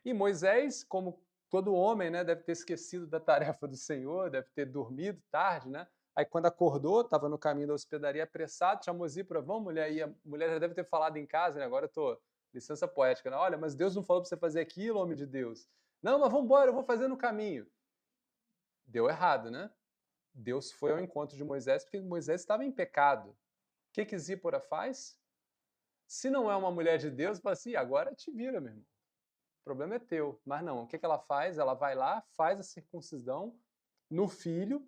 E Moisés, como todo homem, né, deve ter esquecido da tarefa do Senhor, deve ter dormido tarde, né? Aí quando acordou, estava no caminho da hospedaria apressado, chamou Zípora, vamos mulher, e a mulher já deve ter falado em casa, né? Agora eu tô, licença poética, né? Olha, mas Deus não falou para você fazer aquilo, homem de Deus. Não, mas vamos embora, eu vou fazer no caminho. Deu errado, né? Deus foi ao encontro de Moisés porque Moisés estava em pecado. O que Zípora faz? Se não é uma mulher de Deus, fala assim, agora te vira, meu irmão. O problema é teu. Mas não, o que ela faz? Ela vai lá, faz a circuncisão no filho,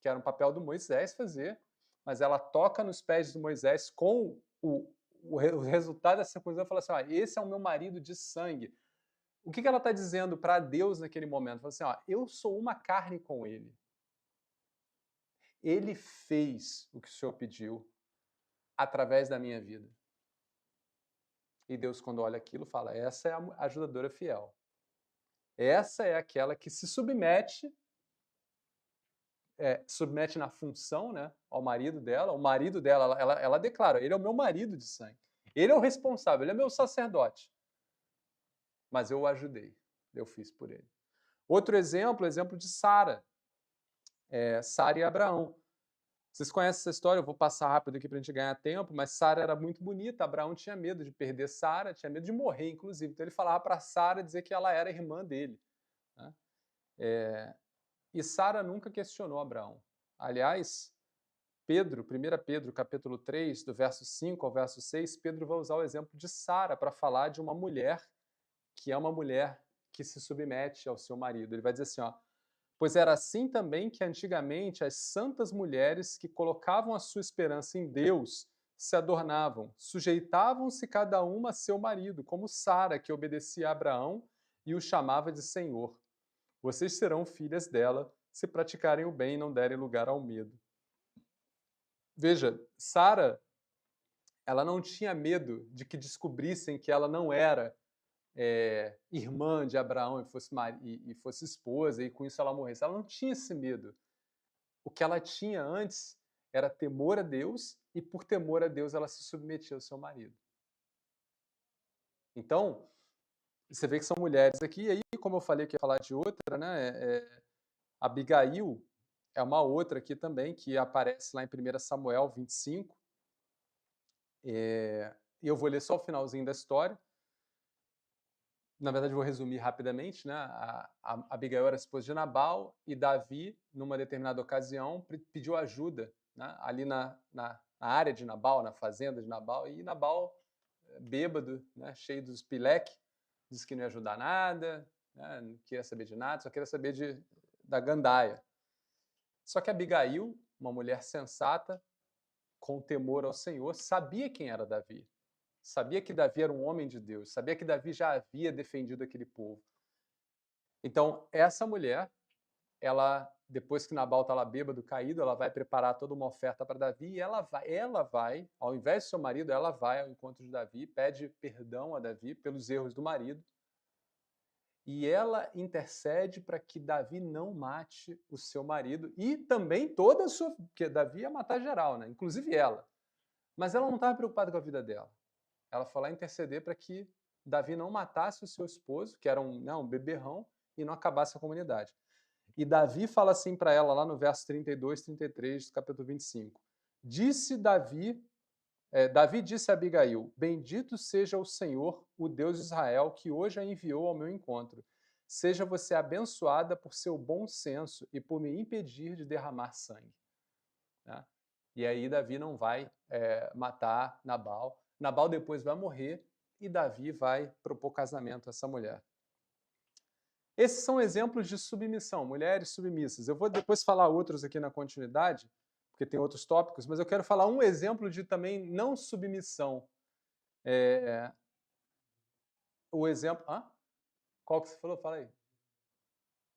que era um papel do Moisés fazer, mas ela toca nos pés de Moisés com o resultado da circuncisão e fala assim, ó, esse é o meu marido de sangue. O que ela está dizendo para Deus naquele momento? Fala assim, ó, eu sou uma carne com ele. Ele fez o que o Senhor pediu através da minha vida. E Deus, quando olha aquilo, fala, essa é a ajudadora fiel. Essa é aquela que se submete na função, né, ao marido dela. O marido dela, ela declara, ele é o meu marido de sangue. Ele é o responsável, ele é meu sacerdote. mas eu o ajudei, eu fiz por ele. Outro exemplo, o exemplo de Sara. Sara e Abraão. Vocês conhecem essa história, eu vou passar rápido aqui para a gente ganhar tempo, mas Sara era muito bonita, Abraão tinha medo de perder Sara, tinha medo de morrer, inclusive. Então ele falava para Sara dizer que ela era irmã dele. Né? E Sara nunca questionou Abraão. Aliás, Pedro, 1 Pedro, capítulo 3, do verso 5 ao verso 6, Pedro vai usar o exemplo de Sara para falar de uma mulher que é uma mulher que se submete ao seu marido. Ele vai dizer assim, ó, pois era assim também que antigamente as santas mulheres que colocavam a sua esperança em Deus se adornavam, sujeitavam-se cada uma a seu marido, como Sara, que obedecia a Abraão e o chamava de Senhor. Vocês serão filhas dela se praticarem o bem e não derem lugar ao medo. Veja, Sara, ela não tinha medo de que descobrissem que ela não era irmã de Abraão e fosse esposa, e com isso ela morresse. Ela não tinha esse medo. O que ela tinha antes era temor a Deus, e por temor a Deus ela se submetia ao seu marido. Então, você vê que são mulheres aqui, e aí, como eu falei que ia falar de outra, né? Abigail é uma outra aqui também, que aparece lá em 1 Samuel 25. E eu vou ler só o finalzinho da história. Na verdade, vou resumir rapidamente, né? A Abigail era esposa de Nabal, e Davi, numa determinada ocasião, pediu ajuda, né? Ali na área de Nabal, na fazenda de Nabal, e Nabal, bêbado, né? Cheio dos pileque, disse que não ia ajudar nada, né? Não queria saber de nada, só queria saber da gandaia. Só que Abigail, uma mulher sensata, com temor ao Senhor, sabia quem era Davi. Sabia que Davi era um homem de Deus, sabia que Davi já havia defendido aquele povo. Então, essa mulher, ela, depois que Nabal está lá bêbado, caído, ela vai preparar toda uma oferta para Davi, e ela vai, ao invés do seu marido, ela vai ao encontro de Davi, pede perdão a Davi pelos erros do marido, e ela intercede para que Davi não mate o seu marido, e também toda a sua... porque Davi ia matar geral, né? Inclusive ela. Mas ela não estava preocupada com a vida dela. Ela foi lá interceder para que Davi não matasse o seu esposo, que era um beberrão, e não acabasse a comunidade. E Davi fala assim para ela, lá no verso 32, 33 do capítulo 25. Davi disse a Abigail, bendito seja o Senhor, o Deus de Israel, que hoje a enviou ao meu encontro. Seja você abençoada por seu bom senso e por me impedir de derramar sangue. Né? E aí Davi não vai matar Nabal. Nabal depois vai morrer e Davi vai propor casamento a essa mulher. Esses são exemplos de submissão, mulheres submissas. Eu vou depois falar outros aqui na continuidade, porque tem outros tópicos, mas eu quero falar um exemplo de também não submissão. O exemplo... Qual que você falou? Fala aí.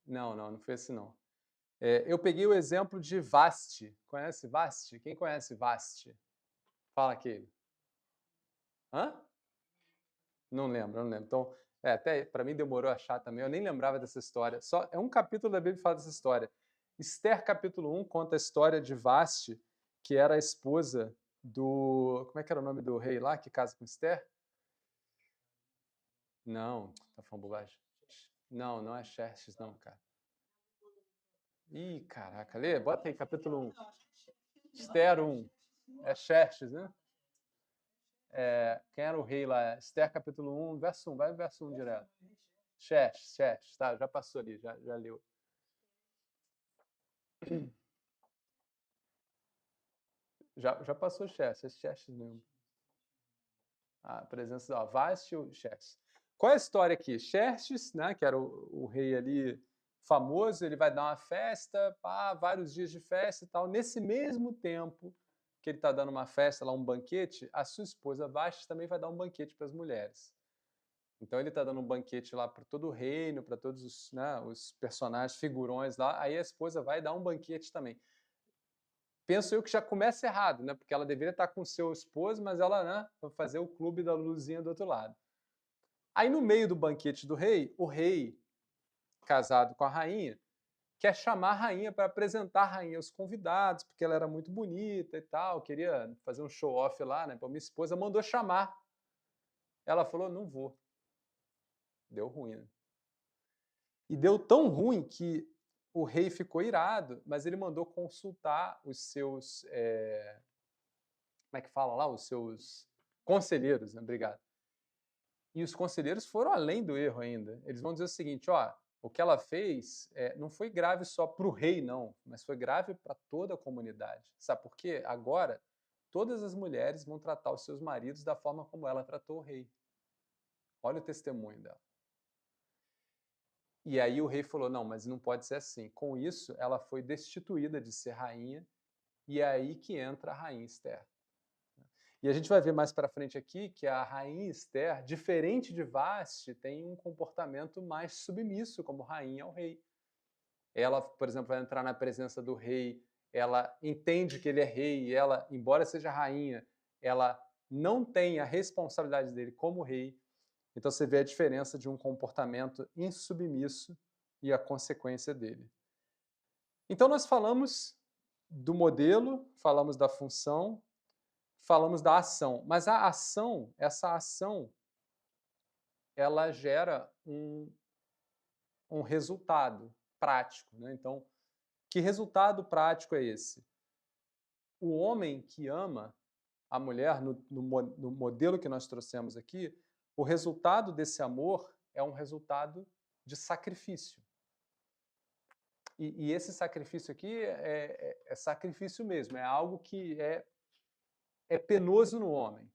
Não foi esse não. Eu peguei o exemplo de Vasti. Conhece Vasti? Quem conhece Vasti? Fala aqui. Não lembro. Então, até para mim demorou a achar também. Eu nem lembrava dessa história. Só é um capítulo da Bíblia que fala dessa história. Esther, capítulo 1, conta a história de Vasti, que era a esposa do... Como é que era o nome do rei lá que casa com Esther? Não, tá falando bobagem. Não é Xerxes, não, cara. Ih, caraca. Lê, bota aí, capítulo 1. Esther 1. É Xerxes, né? Quem era o rei lá? Esther, capítulo 1, verso 1. Vai no verso 1 direto. Xerxes, tá, já passou ali, já leu. Já passou Xerxes mesmo. A presença da Vasti ou Xerxes. Qual é a história aqui? Xerxes, né, que era o rei ali famoso, ele vai dar uma festa, vários dias de festa e tal. Nesse mesmo tempo que ele está dando uma festa lá, um banquete, a sua esposa Vasti também vai dar um banquete para as mulheres. Então ele está dando um banquete lá para todo o reino, para todos os personagens, figurões lá. Aí a esposa vai dar um banquete também. Penso eu que já começa errado, né? Porque ela deveria estar com o seu esposo, mas ela, né, vai fazer o clube da luzinha do outro lado. Aí no meio do banquete do rei, o rei, casado com a rainha, quer chamar a rainha para apresentar a rainha aos convidados, porque ela era muito bonita e tal, queria fazer um show-off lá, né? Então minha esposa mandou chamar. Ela falou, não vou. Deu ruim, né? E deu tão ruim que o rei ficou irado, mas ele mandou consultar os seus, como é que fala lá? Os seus conselheiros, né? Obrigado. E os conselheiros foram além do erro ainda. Eles vão dizer o seguinte, ó, o que ela fez não foi grave só para o rei, não, mas foi grave para toda a comunidade. Sabe por quê? Agora, todas as mulheres vão tratar os seus maridos da forma como ela tratou o rei. Olha o testemunho dela. E aí o rei falou, não, mas não pode ser assim. Com isso, ela foi destituída de ser rainha, e é aí que entra a rainha Esther. E a gente vai ver mais para frente aqui que a rainha Esther, diferente de Vasti, tem um comportamento mais submisso como rainha ao rei. Ela, por exemplo, vai entrar na presença do rei, ela entende que ele é rei, e ela, embora seja rainha, ela não tem a responsabilidade dele como rei. Então você vê a diferença de um comportamento insubmisso e a consequência dele. Então nós falamos do modelo, falamos da função, falamos da ação, mas a ação, essa ação, ela gera um resultado prático, né? Então, que resultado prático é esse? O homem que ama a mulher, no modelo que nós trouxemos aqui, o resultado desse amor é um resultado de sacrifício. E esse sacrifício aqui é sacrifício mesmo, é algo que é penoso no homem.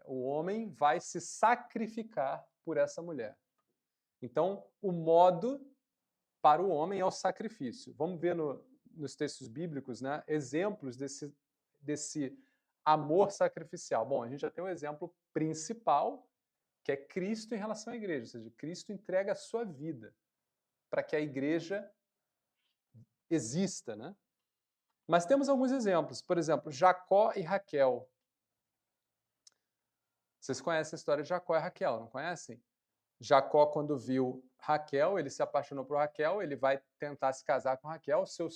O homem vai se sacrificar por essa mulher. Então, o modo para o homem é o sacrifício. Vamos ver nos textos bíblicos, né, exemplos desse amor sacrificial. Bom, a gente já tem um exemplo principal, que é Cristo em relação à igreja, ou seja, Cristo entrega a sua vida para que a igreja exista, né? Mas temos alguns exemplos, por exemplo, Jacó e Raquel. Vocês conhecem a história de Jacó e Raquel, não conhecem? Jacó, quando viu Raquel, ele se apaixonou por Raquel, ele vai tentar se casar com Raquel, seu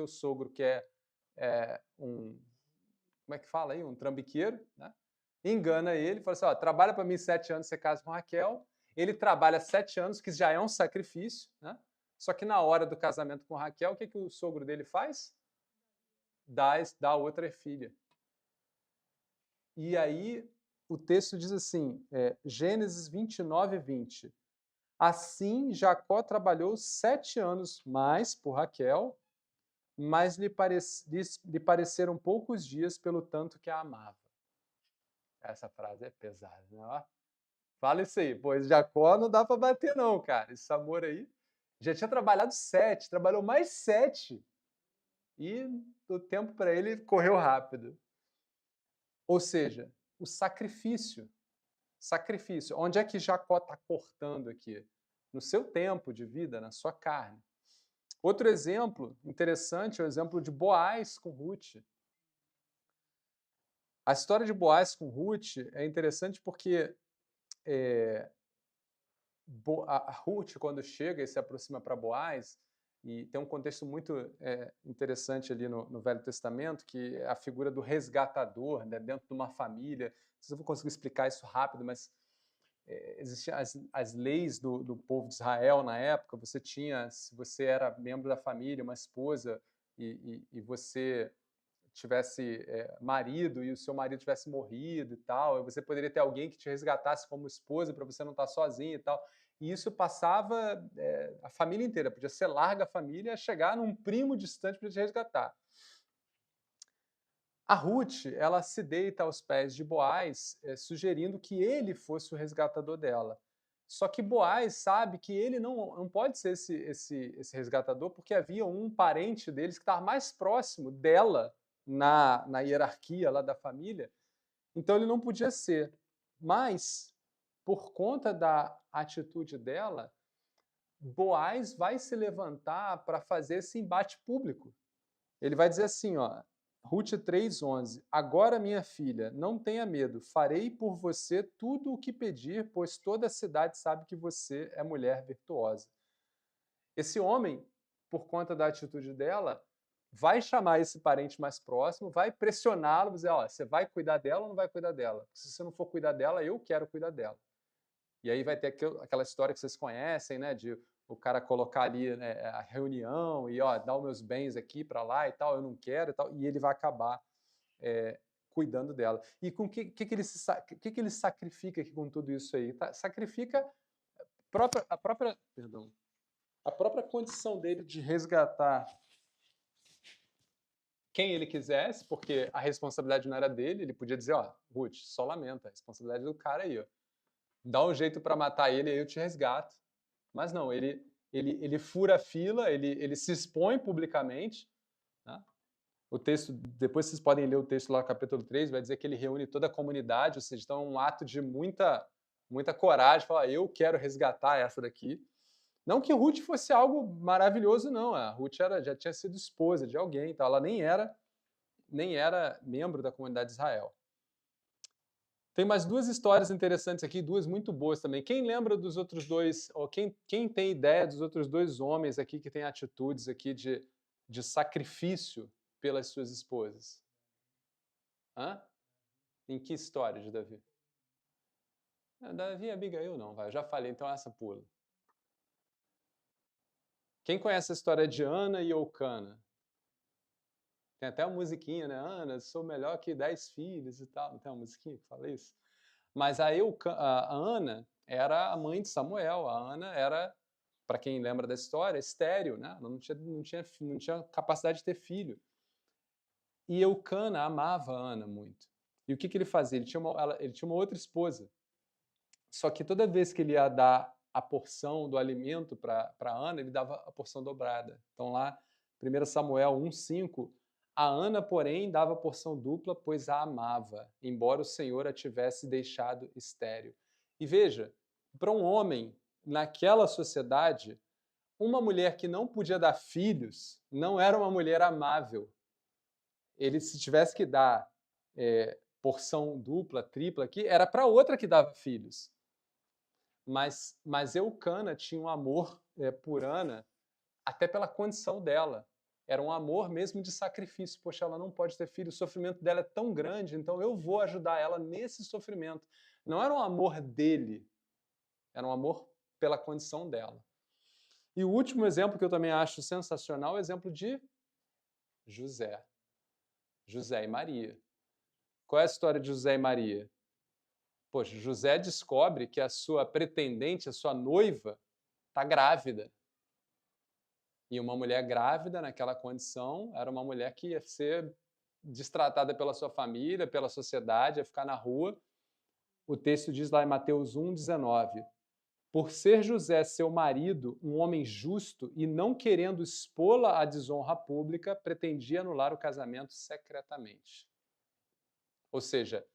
sogro, que é como é que fala aí? Um trambiqueiro, né? Engana ele, fala assim, ó, trabalha para mim 7 anos, você casa com Raquel. Ele trabalha 7 anos, que já é um sacrifício, né? Só que na hora do casamento com Raquel, o que o sogro dele faz? Dá outra filha. E aí o texto diz assim, Gênesis 29, 20. Assim, Jacó trabalhou 7 anos mais por Raquel, mas lhe pareceram poucos dias pelo tanto que a amava. Essa frase é pesada, né? Fala isso aí, pois Jacó não dá para bater não, cara. Esse amor aí já tinha trabalhado 7, trabalhou mais 7. E o tempo para ele correu rápido. Ou seja, o sacrifício. Sacrifício. Onde é que Jacó está cortando aqui? No seu tempo de vida, na sua carne. Outro exemplo interessante é o exemplo de Boaz com Ruth. A história de Boaz com Ruth é interessante porque a Ruth, quando chega e se aproxima para Boaz, e tem um contexto muito interessante ali no Velho Testamento, que é a figura do resgatador, né, dentro de uma família. Não sei se eu vou conseguir explicar isso rápido, mas existiam as leis do povo de Israel na época. Você tinha, se você era membro da família, uma esposa, e você tivesse marido e o seu marido tivesse morrido e tal, você poderia ter alguém que te resgatasse como esposa para você não estar sozinho e tal. E isso passava a família inteira, podia ser larga a família, chegar num primo distante para te resgatar. A Ruth, ela se deita aos pés de Boaz, sugerindo que ele fosse o resgatador dela. Só que Boaz sabe que ele não pode ser esse resgatador, porque havia um parente deles que estava mais próximo dela na hierarquia lá da família, então ele não podia ser. Mas, por conta da atitude dela, Boaz vai se levantar para fazer esse embate público. Ele vai dizer assim, ó, Ruth 3,11, agora minha filha, não tenha medo, farei por você tudo o que pedir, pois toda a cidade sabe que você é mulher virtuosa. Esse homem, por conta da atitude dela, vai chamar esse parente mais próximo, vai pressioná-lo, dizer, ó, você vai cuidar dela ou não vai cuidar dela? Se você não for cuidar dela, eu quero cuidar dela. E aí vai ter aquela história que vocês conhecem, né, de o cara colocar ali, né, a reunião e, ó, dá os meus bens aqui para lá e tal, eu não quero e tal, e ele vai acabar cuidando dela. E com que que ele sacrifica aqui com tudo isso aí? Sacrifica a própria condição dele de resgatar quem ele quisesse, porque a responsabilidade não era dele, ele podia dizer, ó, Ruth, só lamenta, a responsabilidade do cara aí, ó. Dá um jeito para matar ele, aí eu te resgato. Mas não, ele fura a fila, ele se expõe publicamente, né? O texto, depois vocês podem ler o texto lá, capítulo 3, vai dizer que ele reúne toda a comunidade, ou seja, então é um ato de muita coragem, falar, eu quero resgatar essa daqui. Não que Ruth fosse algo maravilhoso, não. A Ruth já tinha sido esposa de alguém, então ela nem era membro da comunidade de Israel. Tem mais duas histórias interessantes aqui, duas muito boas também. Quem lembra dos outros dois, ou quem tem ideia dos outros dois homens aqui que têm atitudes aqui de sacrifício pelas suas esposas? Hã? Em que história de Davi? Davi e Abigail não, vai. Eu já falei, então essa pula. Quem conhece a história de Ana e Eucana? Tem até uma musiquinha, né? Ana, sou melhor que 10 filhos e tal. Não tem uma musiquinha que fala isso? Mas a Ana era a mãe de Samuel. A Ana era, para quem lembra da história, estéril, né? Ela não tinha capacidade de ter filho. E Eucana amava a Ana muito. E o que ele fazia? Ele tinha uma outra esposa. Só que toda vez que ele ia dar a porção do alimento para Ana, ele dava a porção dobrada. Então lá, 1 Samuel 1,5, a Ana, porém, dava a porção dupla, pois a amava, embora o Senhor a tivesse deixado estéril. E veja, para um homem, naquela sociedade, uma mulher que não podia dar filhos não era uma mulher amável. Ele, se tivesse que dar porção dupla, tripla aqui, era para outra que dava filhos. Mas Eucana tinha um amor por Ana, até pela condição dela. Era um amor mesmo de sacrifício. Poxa, ela não pode ter filho, o sofrimento dela é tão grande, então eu vou ajudar ela nesse sofrimento. Não era um amor dele, era um amor pela condição dela. E o último exemplo que eu também acho sensacional é o exemplo de José. José e Maria. Qual é a história de José e Maria? Poxa, José descobre que a sua pretendente, a sua noiva, está grávida. E uma mulher grávida, naquela condição, era uma mulher que ia ser destratada pela sua família, pela sociedade, ia ficar na rua. O texto diz lá em Mateus 1,19: por ser José seu marido, um homem justo, e não querendo expô-la à desonra pública, pretendia anular o casamento secretamente. Ou seja,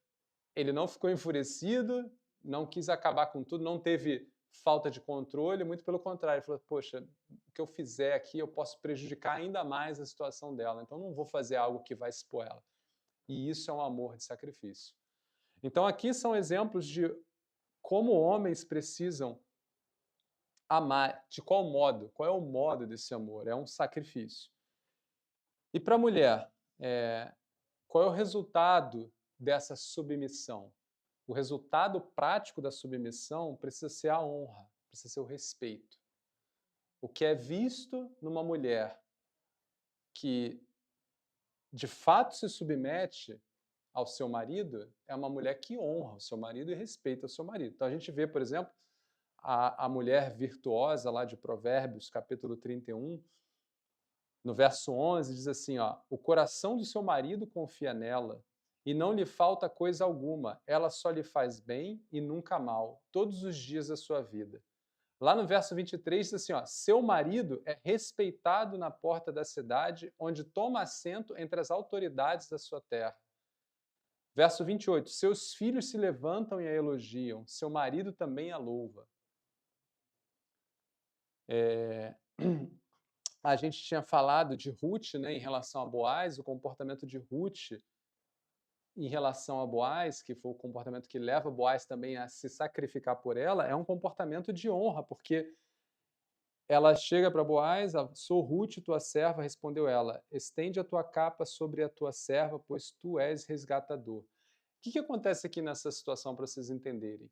ele não ficou enfurecido, não quis acabar com tudo, não teve falta de controle, muito pelo contrário, ele falou, poxa, o que eu fizer aqui eu posso prejudicar ainda mais a situação dela, então não vou fazer algo que vai expor ela. E isso é um amor de sacrifício. Então aqui são exemplos de como homens precisam amar, de qual modo, qual é o modo desse amor, é um sacrifício. E para a mulher, qual é o resultado dessa submissão? O resultado prático da submissão precisa ser a honra, precisa ser o respeito. O que é visto numa mulher que de fato se submete ao seu marido é uma mulher que honra o seu marido e respeita o seu marido. Então a gente vê, por exemplo, a mulher virtuosa lá de Provérbios, capítulo 31, no verso 11, diz assim, ó, o coração do seu marido confia nela, e não lhe falta coisa alguma, ela só lhe faz bem e nunca mal, todos os dias da sua vida. Lá no verso 23 diz assim, ó, seu marido é respeitado na porta da cidade, onde toma assento entre as autoridades da sua terra. Verso 28, seus filhos se levantam e a elogiam, seu marido também a louva. A gente tinha falado de Ruth, né, em relação a Boaz, o comportamento de Ruth em relação a Boaz, que foi o comportamento que leva Boaz também a se sacrificar por ela, é um comportamento de honra, porque ela chega para Boaz, sou Ruth, tua serva, respondeu ela, estende a tua capa sobre a tua serva, pois tu és resgatador. O que acontece aqui nessa situação para vocês entenderem?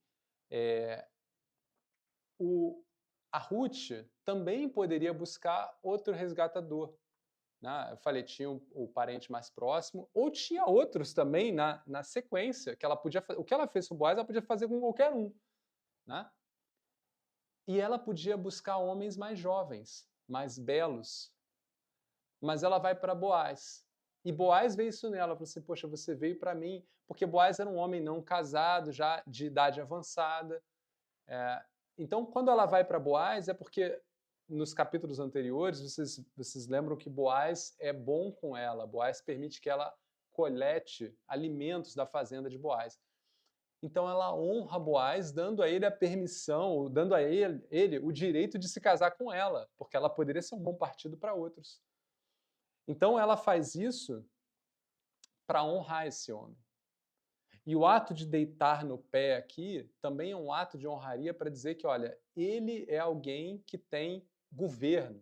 a Ruth também poderia buscar outro resgatador. Né? Eu falei, tinha o parente mais próximo, ou tinha outros também na sequência, que ela podia o que ela fez com Boaz, ela podia fazer com qualquer um. Né? E ela podia buscar homens mais jovens, mais belos. Mas ela vai para Boaz. E Boaz vê isso nela, falou assim, poxa, você veio para mim, porque Boaz era um homem não casado, já de idade avançada. Então, quando ela vai para Boaz, é porque nos capítulos anteriores, vocês lembram que Boaz é bom com ela, Boaz permite que ela colete alimentos da fazenda de Boaz. Então ela honra Boaz, dando a ele a permissão, dando a ele o direito de se casar com ela, porque ela poderia ser um bom partido para outros. Então ela faz isso para honrar esse homem. E o ato de deitar no pé aqui também é um ato de honraria para dizer que, olha, ele é alguém que tem governo,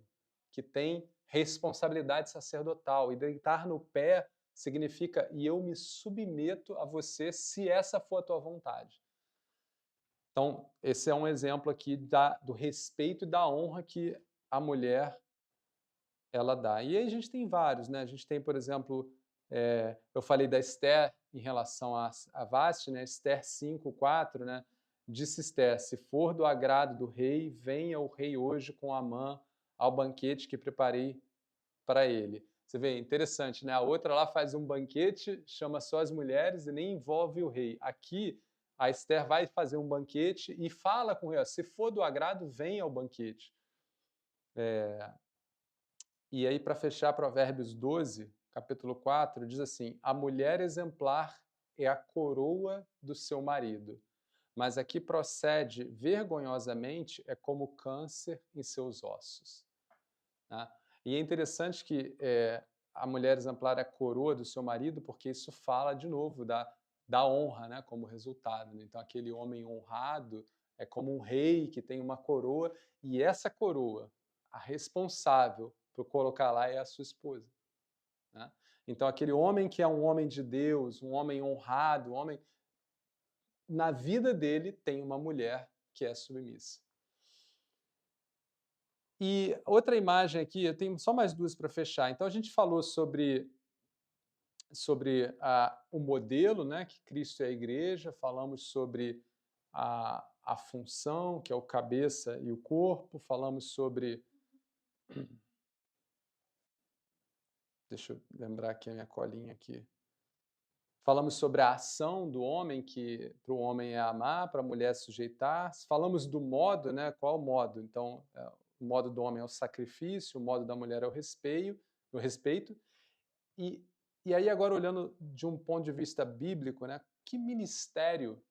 que tem responsabilidade sacerdotal. E deitar no pé significa, e eu me submeto a você se essa for a tua vontade. Então, esse é um exemplo aqui do respeito e da honra que a mulher ela dá. E aí a gente tem vários, né? A gente tem, por exemplo, eu falei da Esther em relação a Vasti, né? Esther 5:4, né? Disse Esther, se for do agrado do rei, venha o rei hoje com Amã ao banquete que preparei para ele. Você vê, interessante, né? A outra lá faz um banquete, chama só as mulheres e nem envolve o rei. Aqui, a Esther vai fazer um banquete e fala com o rei, ó, se for do agrado, venha ao banquete. E aí, para fechar Provérbios 12, capítulo 4, diz assim, a mulher exemplar é a coroa do seu marido, mas a que procede vergonhosamente é como câncer em seus ossos. Né? E é interessante que a mulher exemplar é a coroa do seu marido, porque isso fala, de novo, da honra, né, como resultado. Então, aquele homem honrado é como um rei que tem uma coroa, e essa coroa, a responsável por colocar lá é a sua esposa. Né? Então, aquele homem que é um homem de Deus, um homem honrado, um homem... na vida dele tem uma mulher que é submissa. E outra imagem aqui, eu tenho só mais duas para fechar. Então, a gente falou sobre o modelo, né, que Cristo é a igreja, falamos sobre a função, que é o cabeça e o corpo, falamos sobre... Deixa eu lembrar aqui a minha colinha aqui. Falamos sobre a ação do homem, que para o homem é amar, para a mulher sujeitar. Falamos do modo, né? Qual o modo? Então, o modo do homem é o sacrifício, o modo da mulher é o respeito. E aí agora olhando de um ponto de vista bíblico, né? Que ministério,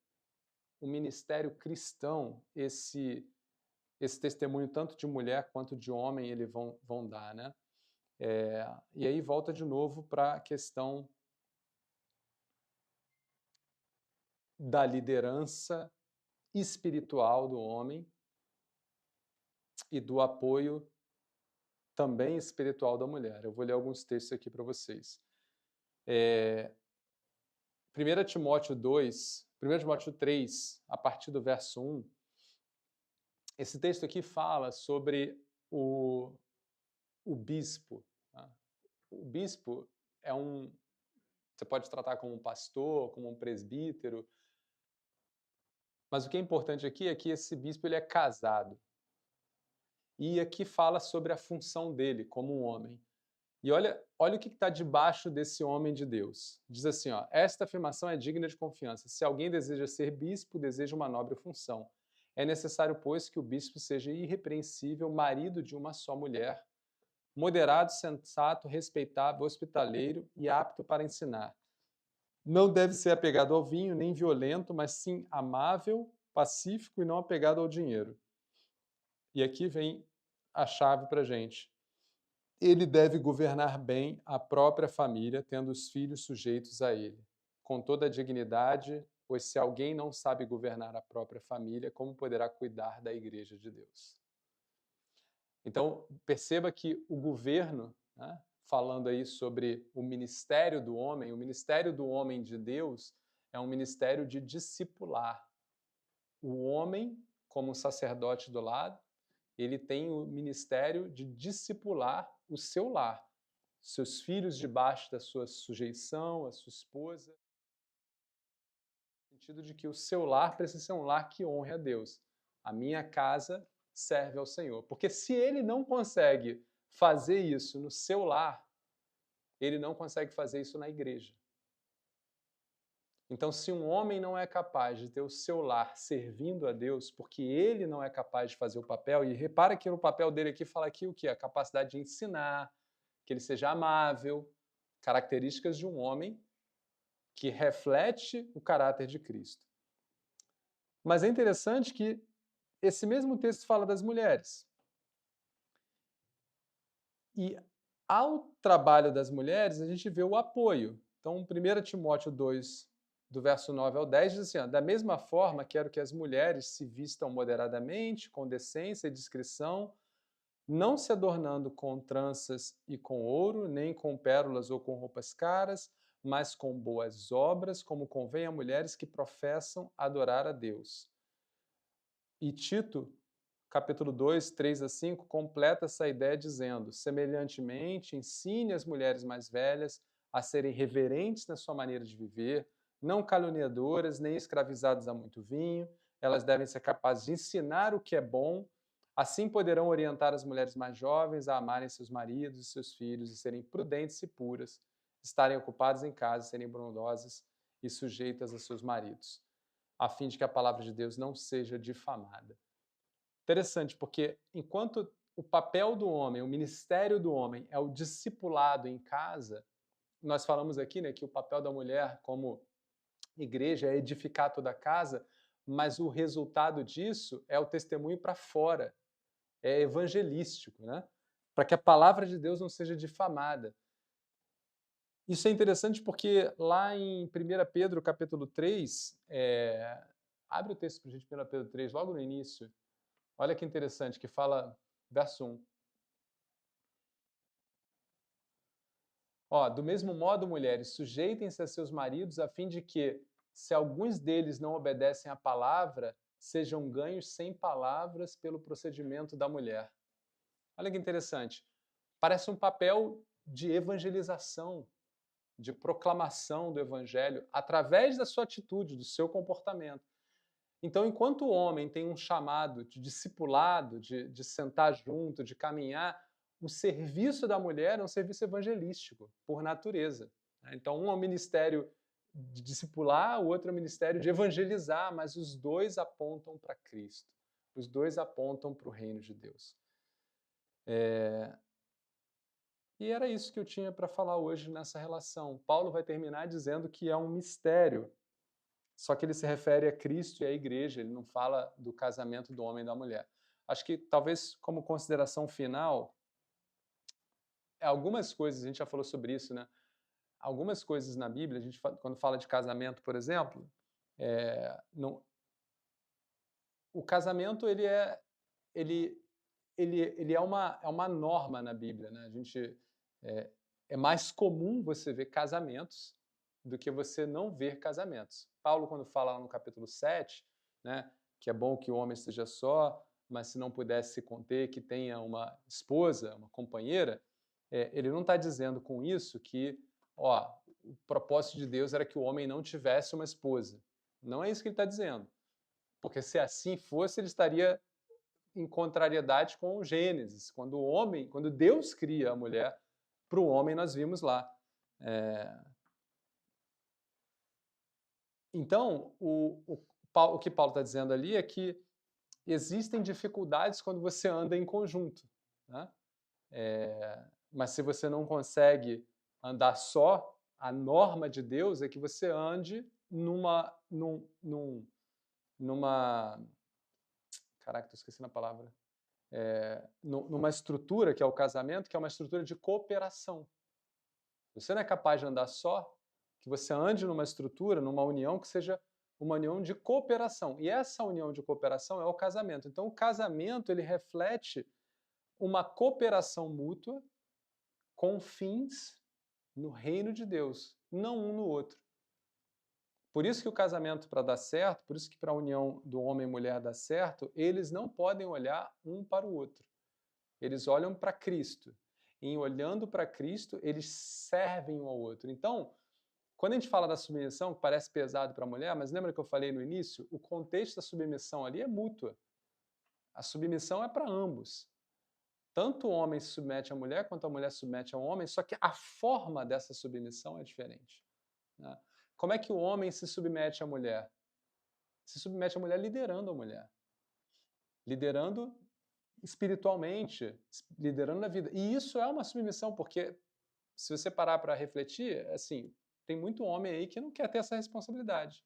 o ministério cristão, esse testemunho tanto de mulher quanto de homem, eles vão dar, né? E aí volta de novo para a questão da liderança espiritual do homem e do apoio também espiritual da mulher. Eu vou ler alguns textos aqui para vocês. 1 Timóteo 2, 1 Timóteo 3, a partir do verso 1, esse texto aqui fala sobre o bispo. Tá? O bispo é você pode tratar como um pastor, como um presbítero, mas o que é importante aqui é que esse bispo ele é casado. E aqui fala sobre a função dele como um homem. E olha o que está debaixo desse homem de Deus. Diz assim, ó, esta afirmação é digna de confiança. Se alguém deseja ser bispo, deseja uma nobre função. É necessário, pois, que o bispo seja irrepreensível, marido de uma só mulher, moderado, sensato, respeitável, hospitaleiro e apto para ensinar. Não deve ser apegado ao vinho, nem violento, mas sim amável, pacífico e não apegado ao dinheiro. E aqui vem a chave para a gente. Ele deve governar bem a própria família, tendo os filhos sujeitos a ele, com toda a dignidade, pois se alguém não sabe governar a própria família, como poderá cuidar da igreja de Deus? Então, perceba que o governo, né, falando aí sobre o ministério do homem de Deus, é um ministério de discipular o homem como um sacerdote do lado, ele tem o ministério de discipular o seu lar, seus filhos debaixo da sua sujeição, a sua esposa, no sentido de que o seu lar precisa ser um lar que honre a Deus. A minha casa serve ao Senhor. Porque se ele não consegue fazer isso no seu lar, ele não consegue fazer isso na igreja. Então, se um homem não é capaz de ter o seu lar servindo a Deus, porque ele não é capaz de fazer o papel, e repara que no papel dele aqui fala aqui o quê? A capacidade de ensinar, que ele seja amável, características de um homem que reflete o caráter de Cristo. Mas é interessante que esse mesmo texto fala das mulheres. E ao trabalho das mulheres, a gente vê o apoio. Então, 1 Timóteo 2, do verso 9 ao 10, diz assim, ó, da mesma forma, quero que as mulheres se vistam moderadamente, com decência e discrição, não se adornando com tranças e com ouro, nem com pérolas ou com roupas caras, mas com boas obras, como convém a mulheres que professam adorar a Deus. E Tito, capítulo 2, 3 a 5, completa essa ideia dizendo, semelhantemente, ensine as mulheres mais velhas a serem reverentes na sua maneira de viver, não caluniadoras, nem escravizadas a muito vinho, elas devem ser capazes de ensinar o que é bom, assim poderão orientar as mulheres mais jovens a amarem seus maridos e seus filhos e serem prudentes e puras, estarem ocupadas em casa, serem bondosas e sujeitas a seus maridos, a fim de que a palavra de Deus não seja difamada. Interessante, porque enquanto o papel do homem, o ministério do homem é o discipulado em casa, nós falamos aqui, né, que o papel da mulher como igreja é edificar toda a casa, mas o resultado disso é o testemunho para fora, é evangelístico, né? Para que a palavra de Deus não seja difamada. Isso é interessante porque lá em 1 Pedro, capítulo 3, abre o texto para a gente, 1 Pedro 3, logo no início. Olha que interessante, que fala, verso 1. Ó, do mesmo modo, mulheres, sujeitem-se a seus maridos, a fim de que, se alguns deles não obedecem à palavra, sejam ganhos sem palavras pelo procedimento da mulher. Olha que interessante. Parece um papel de evangelização, de proclamação do evangelho, através da sua atitude, do seu comportamento. Então, enquanto o homem tem um chamado de discipulado, de sentar junto, de caminhar, o serviço da mulher é um serviço evangelístico, por natureza. Então, um é o ministério de discipular, o outro é o ministério de evangelizar, mas os dois apontam para Cristo. Os dois apontam para o reino de Deus. E era isso que eu tinha para falar hoje nessa relação. Paulo vai terminar dizendo que é um mistério. Só que ele se refere a Cristo e à igreja, ele não fala do casamento do homem e da mulher. Acho que talvez como consideração final, algumas coisas, a gente já falou sobre isso, né? Algumas coisas na Bíblia, a gente quando fala de casamento, por exemplo, o casamento ele é uma norma na Bíblia, né? É mais comum você ver casamentos do que você não ver casamentos. Paulo, quando fala lá no capítulo 7, né, que é bom que o homem esteja só, mas se não pudesse se conter, que tenha uma esposa, uma companheira, ele não está dizendo com isso que o propósito de Deus era que o homem não tivesse uma esposa. Não é isso que ele está dizendo. Porque se assim fosse, ele estaria em contrariedade com o Gênesis, quando Deus cria a mulher, para o homem nós vimos lá. Então, o que Paulo está dizendo ali é que existem dificuldades quando você anda em conjunto, né? Mas se você não consegue andar só, a norma de Deus é que você ande numa caraca, estou esquecendo a palavra. Numa estrutura que é o casamento, que é uma estrutura de cooperação. Você não é capaz de andar só, que você ande numa estrutura, numa união que seja uma união de cooperação. E essa união de cooperação é o casamento. Então, o casamento ele reflete uma cooperação mútua com fins no reino de Deus, não um no outro. Por isso que o casamento, para dar certo, por isso que para a união do homem e mulher dar certo, eles não podem olhar um para o outro. Eles olham para Cristo. E em olhando para Cristo, eles servem um ao outro. Então, quando a gente fala da submissão, que parece pesado para a mulher, mas lembra que eu falei no início? O contexto da submissão ali é mútua. A submissão é para ambos. Tanto o homem se submete à mulher, quanto a mulher se submete ao homem, só que a forma dessa submissão é diferente. Né? Como é que o homem se submete à mulher? Se submete à mulher liderando a mulher. Liderando espiritualmente, liderando na vida. E isso é uma submissão, porque se você parar para refletir, assim, tem muito homem aí que não quer ter essa responsabilidade.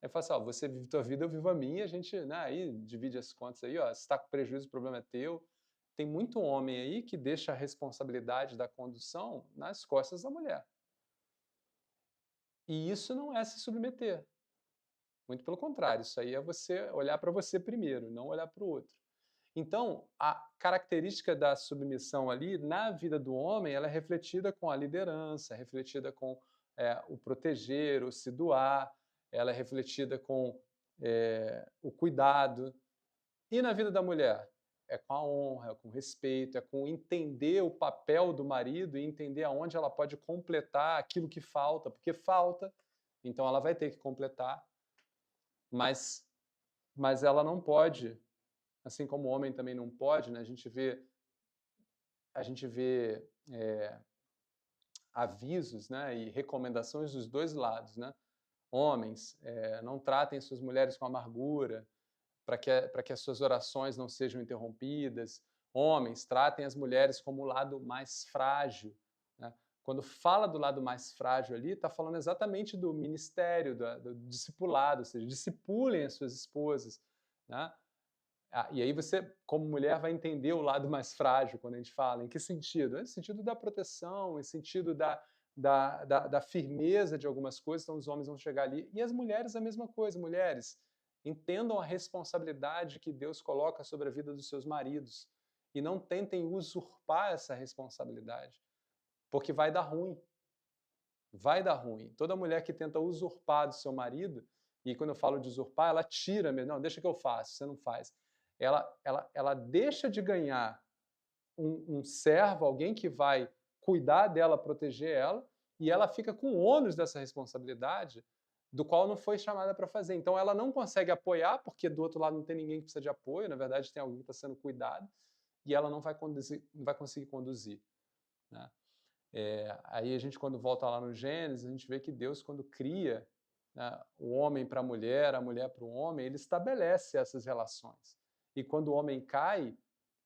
Aí fala assim, ó, você vive tua vida, eu vivo a minha, a gente, né, aí divide as contas aí, ó, se está com prejuízo, o problema é teu. Tem muito homem aí que deixa a responsabilidade da condução nas costas da mulher. E isso não é se submeter. Muito pelo contrário, isso aí é você olhar para você primeiro, não olhar para o outro. Então, a característica da submissão ali, na vida do homem, ela é refletida com a liderança, é refletida com o proteger, o se doar, ela é refletida com o cuidado. E na vida da mulher? É com a honra, é com o respeito, é com entender o papel do marido e entender aonde ela pode completar aquilo que falta, porque falta, então ela vai ter que completar, mas, mas ela não pode, assim como o homem também não pode, né? A gente vê avisos, né, e recomendações dos dois lados, né? Homens, não tratem suas mulheres com amargura, para que as suas orações não sejam interrompidas. Homens, tratem as mulheres como o lado mais frágil. Né? Quando fala do lado mais frágil ali, está falando exatamente do ministério, do discipulado, ou seja, discipulem as suas esposas. Né? E aí você, como mulher, vai entender o lado mais frágil quando a gente fala. Em que sentido? No sentido da proteção, no sentido da firmeza de algumas coisas, então os homens vão chegar ali. E as mulheres a mesma coisa. Mulheres, entendam a responsabilidade que Deus coloca sobre a vida dos seus maridos e não tentem usurpar essa responsabilidade, porque vai dar ruim. Vai dar ruim. Toda mulher que tenta usurpar do seu marido, e quando eu falo de usurpar, ela tira mesmo. Não, deixa que eu faço, você não faz. Ela deixa de ganhar um servo, alguém que vai cuidar dela, proteger ela, e ela fica com o ônus dessa responsabilidade, do qual não foi chamada para fazer. Então ela não consegue apoiar, porque do outro lado não tem ninguém que precisa de apoio, na verdade tem alguém que está sendo cuidado, e ela não vai conseguir conduzir. Né? Aí a gente, quando volta lá no Gênesis, a gente vê que Deus, quando cria, né, o homem para a mulher para o homem, ele estabelece essas relações. E quando o homem cai,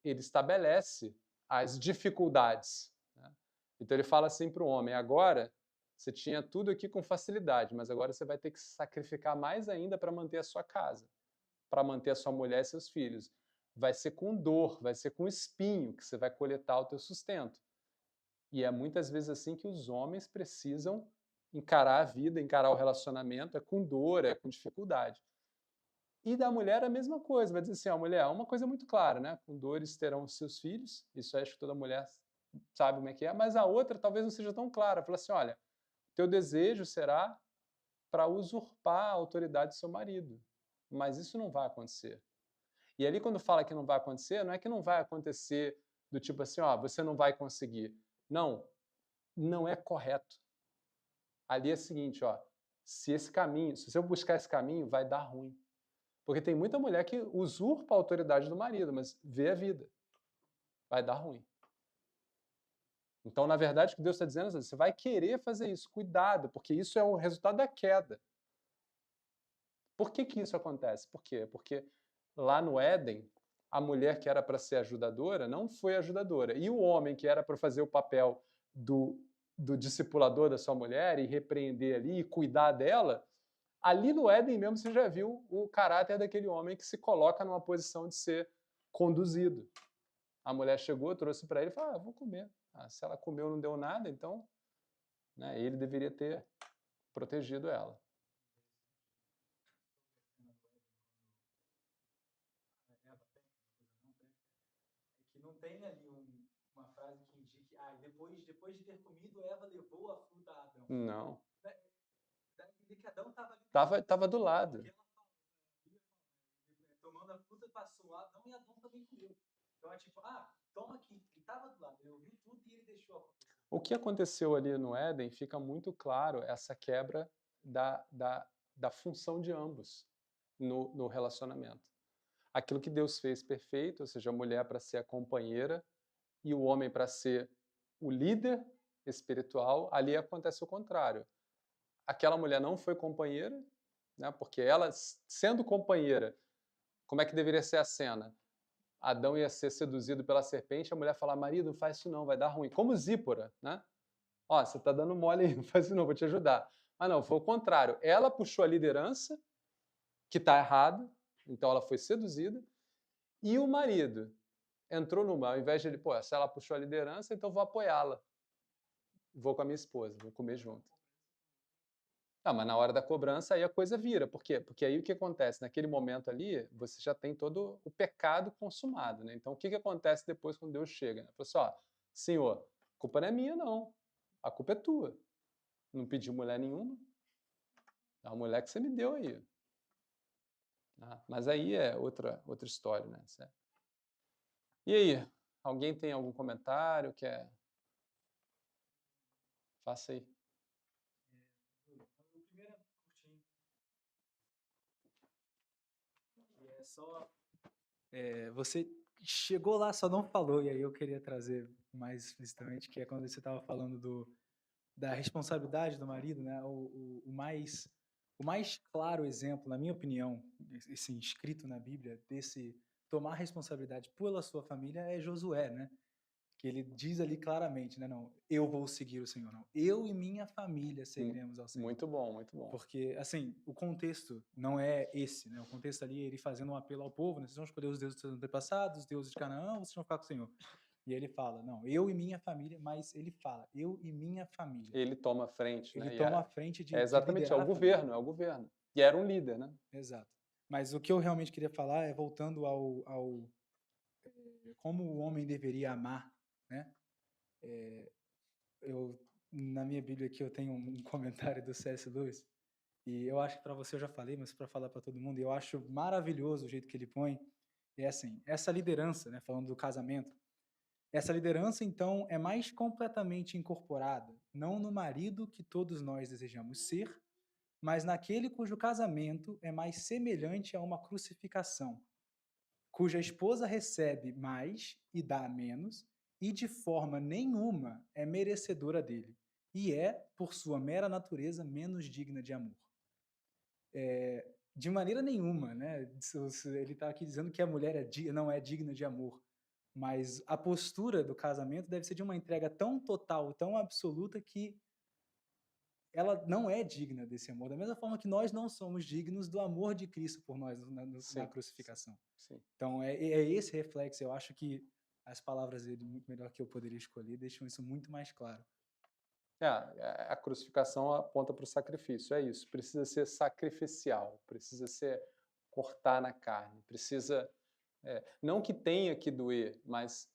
ele estabelece as dificuldades. Né? Então ele fala assim para o homem: agora você tinha tudo aqui com facilidade, mas agora você vai ter que se sacrificar mais ainda para manter a sua casa, para manter a sua mulher e seus filhos. Vai ser com dor, vai ser com espinho que você vai coletar o teu sustento. E é muitas vezes assim que os homens precisam encarar a vida, encarar o relacionamento, é com dor, é com dificuldade. E da mulher a mesma coisa, vai dizer assim, a mulher, uma coisa muito clara, né? Com dores terão os seus filhos, isso acho que toda mulher sabe como é, mas a outra talvez não seja tão clara, fala assim, olha, teu desejo será para usurpar a autoridade do seu marido, mas isso não vai acontecer. E ali quando fala que não vai acontecer, não é que não vai acontecer do tipo assim, ó, você não vai conseguir. Não, não é correto. Ali é o seguinte, ó, se eu buscar esse caminho, vai dar ruim. Porque tem muita mulher que usurpa a autoridade do marido, mas vê a vida. Vai dar ruim. Então, na verdade, o que Deus está dizendo é você vai querer fazer isso. Cuidado, porque isso é o resultado da queda. Por que isso acontece? Por quê? Porque lá no Éden, a mulher que era para ser ajudadora não foi ajudadora. E o homem que era para fazer o papel do discipulador da sua mulher e repreender ali e cuidar dela, ali no Éden mesmo você já viu o caráter daquele homem que se coloca numa posição de ser conduzido. A mulher chegou, trouxe para ele e falou, vou comer. Se ela comeu não deu nada, então né, ele deveria ter protegido ela. Que não tem ali uma frase que indique, depois de ter comido, Eva levou a fruta a Adão. Não. Dá a entender que Adão estava Tava do lado. Tomando a fruta, passou Adão e Adão também comeu. Então é tipo, toma aqui. Ele estava do lado, ele ouviu tudo e ele deixou acontecer. O que aconteceu ali no Éden fica muito claro essa quebra da função de ambos no relacionamento. Aquilo que Deus fez perfeito, ou seja, a mulher para ser a companheira e o homem para ser o líder espiritual, ali acontece o contrário. Aquela mulher não foi companheira, né, porque ela, sendo companheira, como é que deveria ser a cena? Adão ia ser seduzido pela serpente, a mulher fala, marido, não faz isso não, vai dar ruim. Como Zípora, né? Ó, você tá dando mole aí, não faz isso não, vou te ajudar. Mas não, foi o contrário. Ela puxou a liderança, que está errado, então ela foi seduzida, e o marido entrou numa, ao invés de ele, pô, se ela puxou a liderança, então vou apoiá-la. Vou com a minha esposa, vou comer junto. Mas na hora da cobrança aí a coisa vira. Por quê? Porque aí o que acontece? Naquele momento ali, você já tem todo o pecado consumado, né? Então o que acontece depois quando Deus chega? Né? Fala assim, ó, Senhor, a culpa não é minha não, a culpa é tua. Não pedi mulher nenhuma, é uma mulher que você me deu aí. Mas aí é outra história, né? E aí, alguém tem algum comentário? Faça aí. O primeiro é curtinho. É só... você chegou lá, só não falou, e aí eu queria trazer mais explicitamente, que é quando você estava falando da responsabilidade do marido, né? O mais claro exemplo, na minha opinião, esse escrito na Bíblia, desse tomar responsabilidade pela sua família é Josué, né? Que ele diz ali claramente, né? Não, eu vou seguir o Senhor, não. Eu e minha família seguiremos ao Senhor. Muito bom, muito bom. Porque, assim, o contexto não é esse, né? O contexto ali é ele fazendo um apelo ao povo, né? Vocês vão escolher os deuses dos seus antepassados, os deuses de Canaã, vocês vão ficar com o Senhor. E ele fala, não, eu e minha família, mas ele fala, eu e minha família. Ele toma a frente, né? Ele toma a frente de exatamente, liderar é o governo. E era um líder, né? Exato. Mas o que eu realmente queria falar é voltando como o homem deveria amar, né? Na minha Bíblia aqui eu tenho um comentário do C.S. Lewis, e eu acho que para você eu já falei, mas para falar para todo mundo, eu acho maravilhoso o jeito que ele põe. É assim, essa liderança, né, falando do casamento, essa liderança então é mais completamente incorporada, não no marido que todos nós desejamos ser, mas naquele cujo casamento é mais semelhante a uma crucificação, cuja esposa recebe mais e dá menos, e de forma nenhuma é merecedora dele, e é, por sua mera natureza, menos digna de amor. De maneira nenhuma, né? Ele está aqui dizendo que a mulher não é digna de amor, mas a postura do casamento deve ser de uma entrega tão total, tão absoluta, que ela não é digna desse amor, da mesma forma que nós não somos dignos do amor de Cristo por nós na crucificação. Sim. Então, é esse reflexo. Eu acho que as palavras dele, muito melhor que eu poderia escolher, deixam isso muito mais claro. A crucificação aponta para o sacrifício, é isso. Precisa ser sacrificial, precisa ser cortar na carne, precisa... não que tenha que doer, mas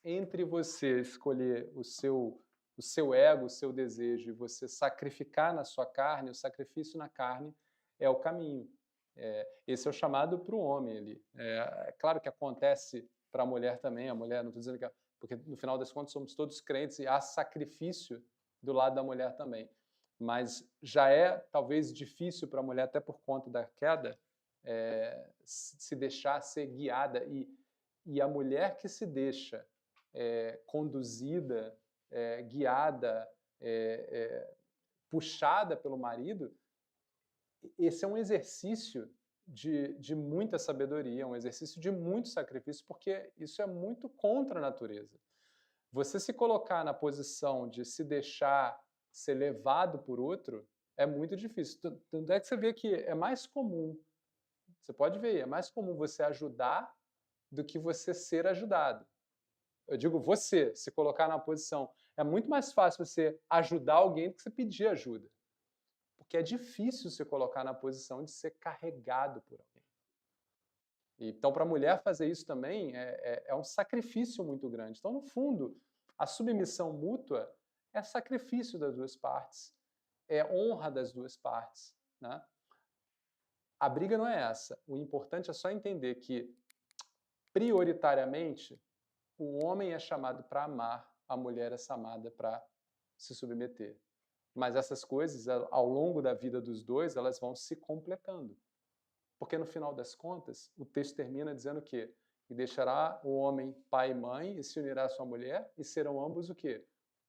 entre você escolher o seu ego, o seu desejo, e você sacrificar na sua carne, o sacrifício na carne é o caminho. Esse é o chamado para o homem ali. É claro que acontece para a mulher também, a mulher, não estou dizendo que... porque no final das contas somos todos crentes e há sacrifício do lado da mulher também. Mas já é talvez difícil para a mulher, até por conta da queda, se deixar ser guiada. E a mulher que se deixa conduzida, guiada, puxada pelo marido, esse é um exercício de muita sabedoria, um exercício de muito sacrifício, porque isso é muito contra a natureza. Você se colocar na posição de se deixar ser levado por outro é muito difícil. Tanto é que você vê que é mais comum, você pode ver, é mais comum você ajudar do que você ser ajudado. Eu digo você, se colocar na posição. É muito mais fácil você ajudar alguém do que você pedir ajuda. Porque é difícil se colocar na posição de ser carregado por alguém. Então, para a mulher fazer isso também é um sacrifício muito grande. Então, no fundo, a submissão mútua é sacrifício das duas partes. é honra das duas partes, né? A briga não é essa. O importante é só entender que, prioritariamente, o homem é chamado para amar, a mulher é chamada para se submeter. Mas essas coisas, ao longo da vida dos dois, elas vão se completando. Porque no final das contas, o texto termina dizendo o quê? E deixará o homem pai e mãe e se unirá à sua mulher e serão ambos o quê?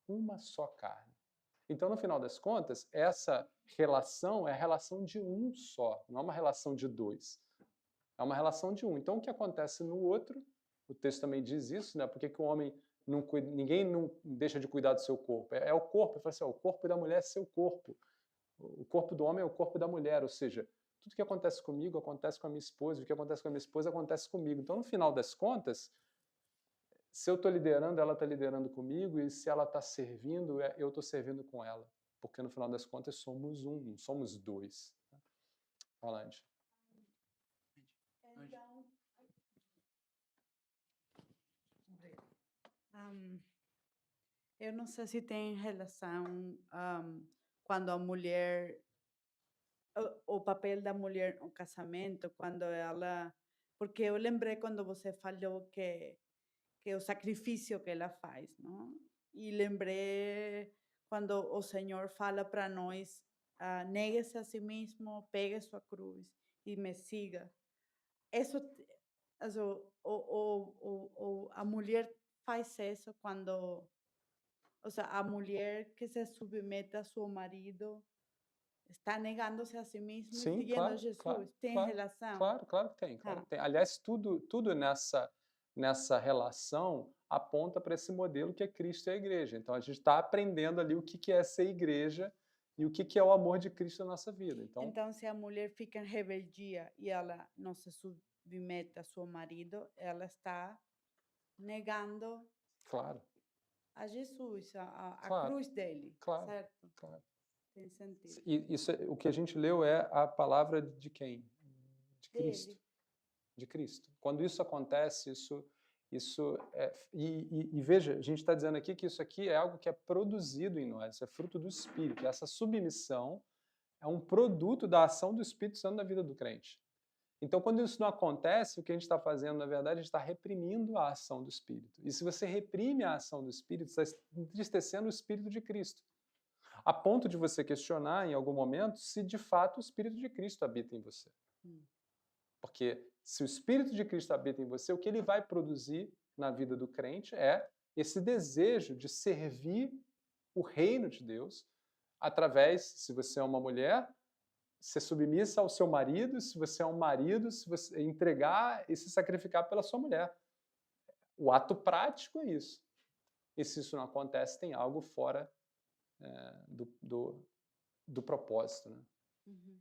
Uma só carne. Então, no final das contas, essa relação é a relação de um só, não é uma relação de dois. É uma relação de um. Então, o que acontece no outro, o texto também diz isso, né? Por que o homem não cuida, ninguém não deixa de cuidar do seu corpo? É o corpo. Ele fala assim, o corpo da mulher é seu corpo. O corpo do homem é o corpo da mulher, ou seja, tudo que acontece comigo acontece com a minha esposa, o que acontece com a minha esposa acontece comigo. Então, no final das contas, se eu estou liderando, ela está liderando comigo, e se ela está servindo, eu estou servindo com ela. Porque no final das contas somos um, não somos dois. Fala, Andy. Então, eu não sei se tem relação quando a mulher, o papel da mulher no casamento, quando ela, porque eu lembrei quando você falou que o sacrifício que ela faz, não? E lembrei quando o Senhor fala para nós, negue-se a si mesmo, pegue sua cruz e me siga. Isso, also, a mulher faz isso quando, o sea, a mulher que se submete a seu marido está negando-se a si mesma e Sim, seguindo claro, Jesus. claro, Tem claro, relação? claro que tem, claro Tá. que tem. Aliás, tudo nessa relação aponta para esse modelo que é Cristo e a igreja. Então, a gente está aprendendo ali o que é ser igreja e o que é o amor de Cristo na nossa vida. Então, se a mulher fica em rebeldia e ela não se submete a seu marido, ela está negando Claro, a Jesus, a claro, cruz dele, claro, certo? claro. Tem sentido. E isso, o que a gente leu é a palavra de quem? De Cristo. Dele. De Cristo. Quando isso acontece, e veja, a gente está dizendo aqui que isso aqui é algo que é produzido em nós, é fruto do Espírito. Essa submissão é um produto da ação do Espírito Santo na vida do crente. Então, quando isso não acontece, o que a gente está fazendo, na verdade, a gente está reprimindo a ação do Espírito. E se você reprime a ação do Espírito, você está entristecendo o Espírito de Cristo. A ponto de você questionar, em algum momento, se de fato o Espírito de Cristo habita em você. Porque se o Espírito de Cristo habita em você, o que ele vai produzir na vida do crente é esse desejo de servir o reino de Deus através, se você é uma mulher, ser submissa ao seu marido, se você é um marido, se você entregar e se sacrificar pela sua mulher. O ato prático é isso. E se isso não acontece, tem algo fora do propósito, né? Uhum.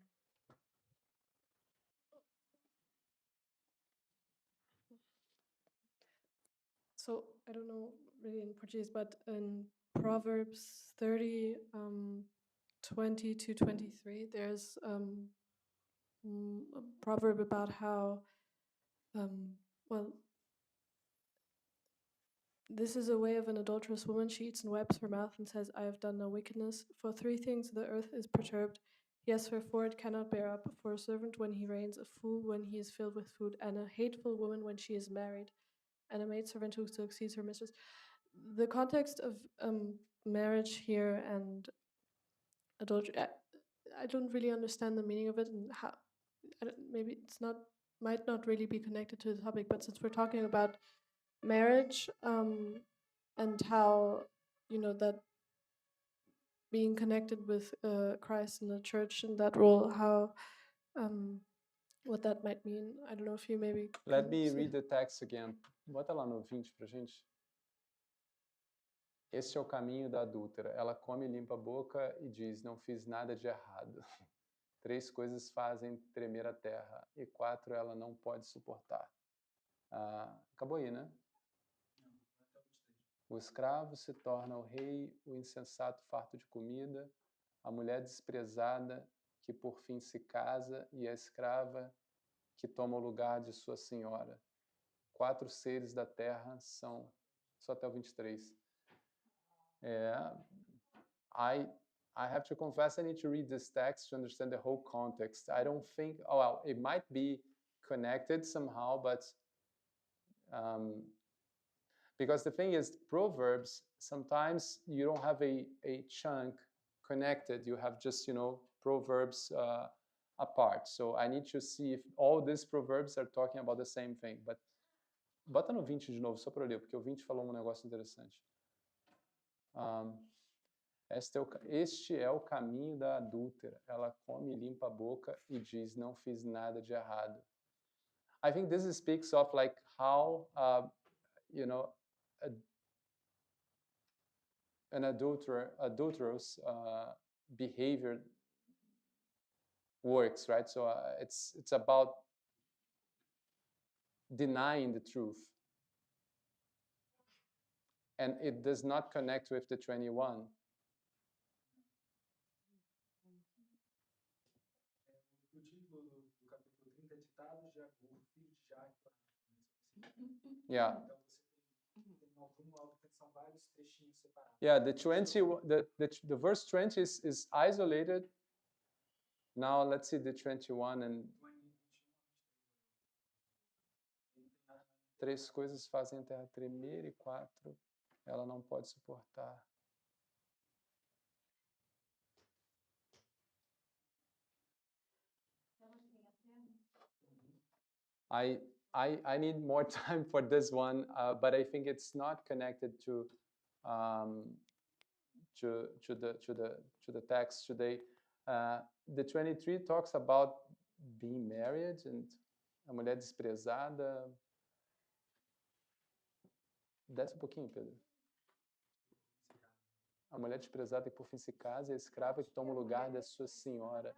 So I don't know really in Portuguese, but in Proverbs 30, 20 to 23, there's a proverb about how, well, this is a way of an adulterous woman. She eats and wipes her mouth and says, I have done no wickedness. For three things the earth is perturbed. Yes, for it cannot bear up. For a servant when he reigns, a fool when he is filled with food, and a hateful woman when she is married, and a maidservant who succeeds her mistress. The context of marriage here and adultery, I don't really understand the meaning of it, and how maybe it's not, might not really be connected to the topic, but since we're talking about marriage and how, you know, that being connected with Christ and the church and that role, how what that might mean. I don't know if you maybe Let can me say. read the text again. Bota lá no 20 pra gente. Este é o caminho da adúltera. Ela come, limpa a boca e diz, não fiz nada de errado. 3 coisas fazem tremer a terra, e 4 ela não pode suportar. Acabou aí, né? O escravo se torna o rei, o insensato farto de comida, a mulher desprezada que por fim se casa e a escrava que toma o lugar de sua senhora. 4 seres da terra são... Só até o 23. I have to confess I need to read this text to understand the whole context. I don't think, oh, well, it might be connected somehow, but because the thing is, Proverbs, sometimes you don't have a chunk connected. You have just, Proverbs apart. So I need to see if all these Proverbs are talking about the same thing. But bota no 20 de novo, só para eu ler, porque o 20 falou um negócio interessante. Este é o caminho da adúltera. Ela come e limpa a boca e diz, não fiz nada de errado. I think this speaks of like how, an adulterous behavior works, right? So it's about denying the truth. And it does not connect with the 21. O título do capítulo 30 é Ditados de Agur, filho de Jaque. Yeah. Então você tem algo que são vários trechinhos separados. Yeah, the verse 20 is isolated. Now let's see the 21 and três coisas fazem a terra tremer e 4 ela não pode suportar. I need more time for this one, but I think it's not connected to the text today. The 23 talks about being married and a mulher desprezada. Desce um pouquinho, Pedro. A mulher desprezada que por fim se casa e a escrava que toma o lugar da sua senhora.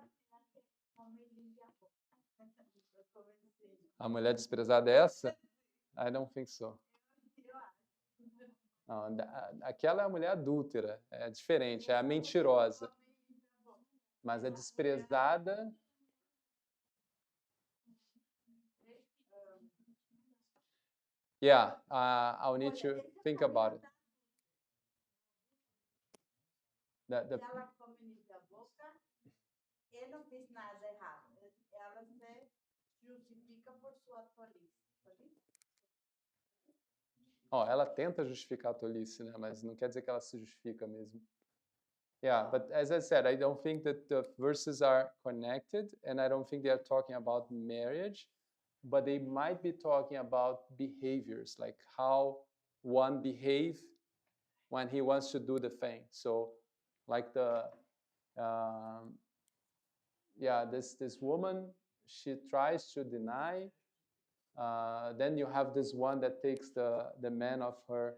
A mulher desprezada é essa? I don't think so. Não, aquela é a mulher adúltera, é diferente, é a mentirosa. Mas a desprezada... Yeah, I'll need to think about it. Ela come a boca, eu não fiz nada errado. Ela se justifica por sua tolice. Ela tenta justificar a tolice, né? Mas não quer dizer que ela se justifica mesmo. Yeah, but as I said, I don't think that the verses are connected, and I don't think they are talking about marriage, but they might be talking about behaviors, like how one behaves when he wants to do the thing. So, like this woman, she tries to deny. Then you have this one that takes the man of her.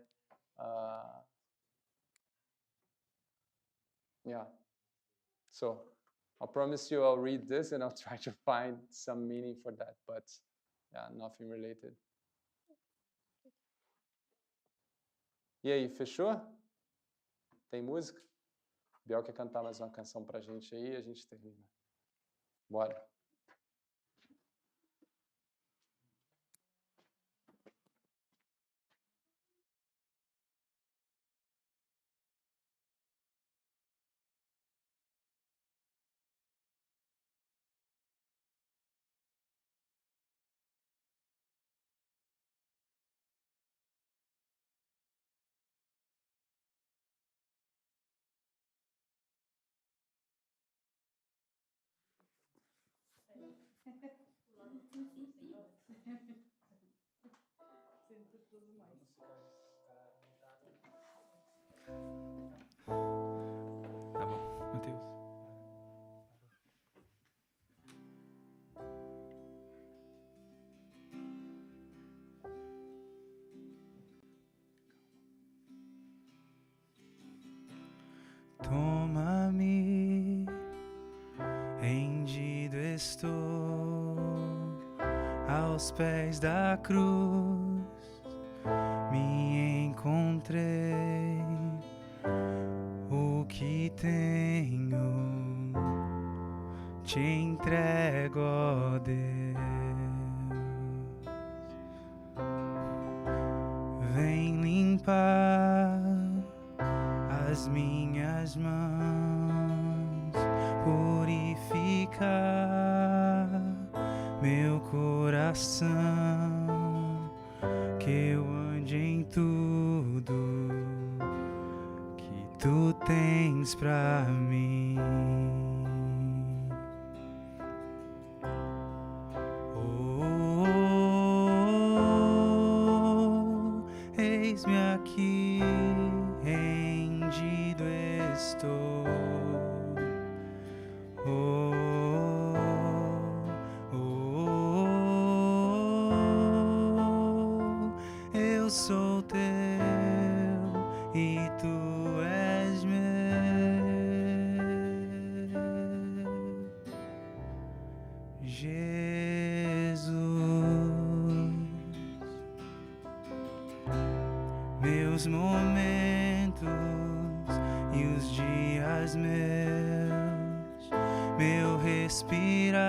So I'll promise you I'll read this and I'll try to find some meaning for that, but nothing related. E aí, fechou? Tem música? Biel quer cantar mais uma canção pra gente aí e a gente termina. Bora. Tá bom, Matheus. Toma-me, rendido estou aos pés da cruz, me encontrei, o que tenho te entrego, ó Deus. Vem limpar a as minhas mãos, purificar meu coração, que eu ande em tudo que tu tens pra mim. Eis-me aqui, rendido estou. Eu sou teu e tu és meu. Jesus, meus momentos e os dias meus, meu respirar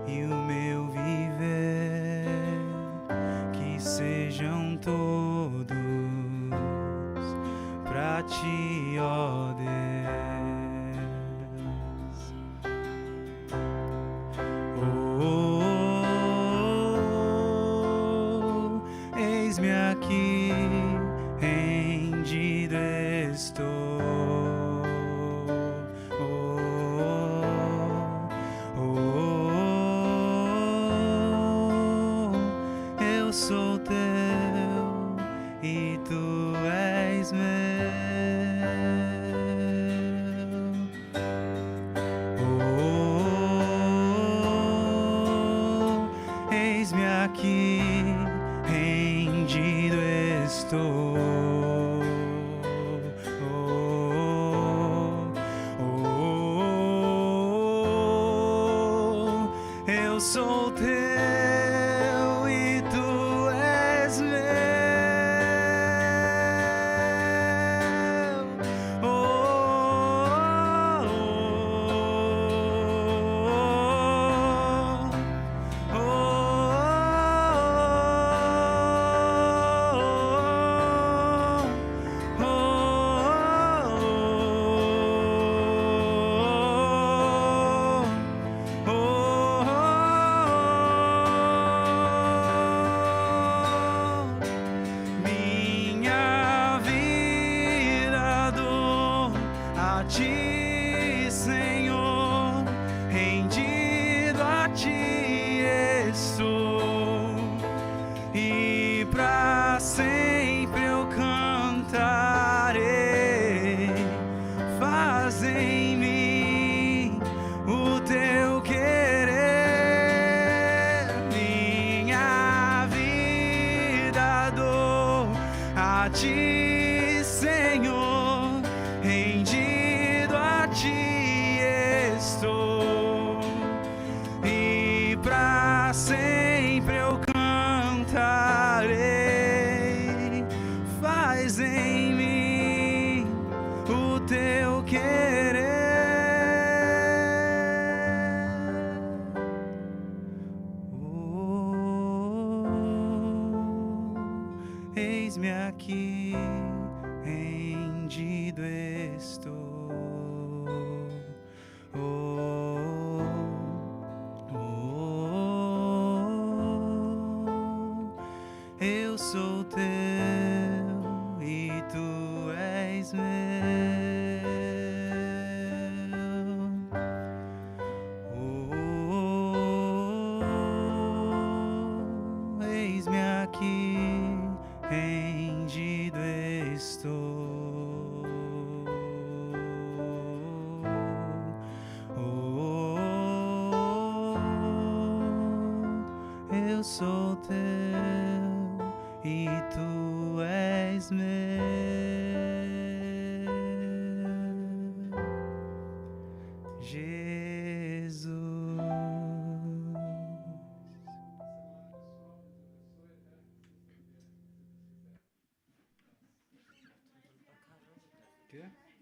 e o meu viver, que sejam todos pra ti, ó Deus. Eis-me aqui, rendido estou. Eu sou teu e tu és meu. Eis-me aqui, rendido estou. Eu sou teu e tu és meu. Minha vida dou a ti, Senhor, rendido a ti estou, e pra sempre eu cantarei. Faz em mim o teu querer. Minha vida dou a ti, Senhor, rendido a ti estou, e pra sempre eu cantarei. Faz em mim o teu querer. Eis-me aqui, rendido estou. Eu sou teu e tu és meu. Eis-me aqui, rendido estou. Eu sou teu e tu és meu. Jesus. Quê?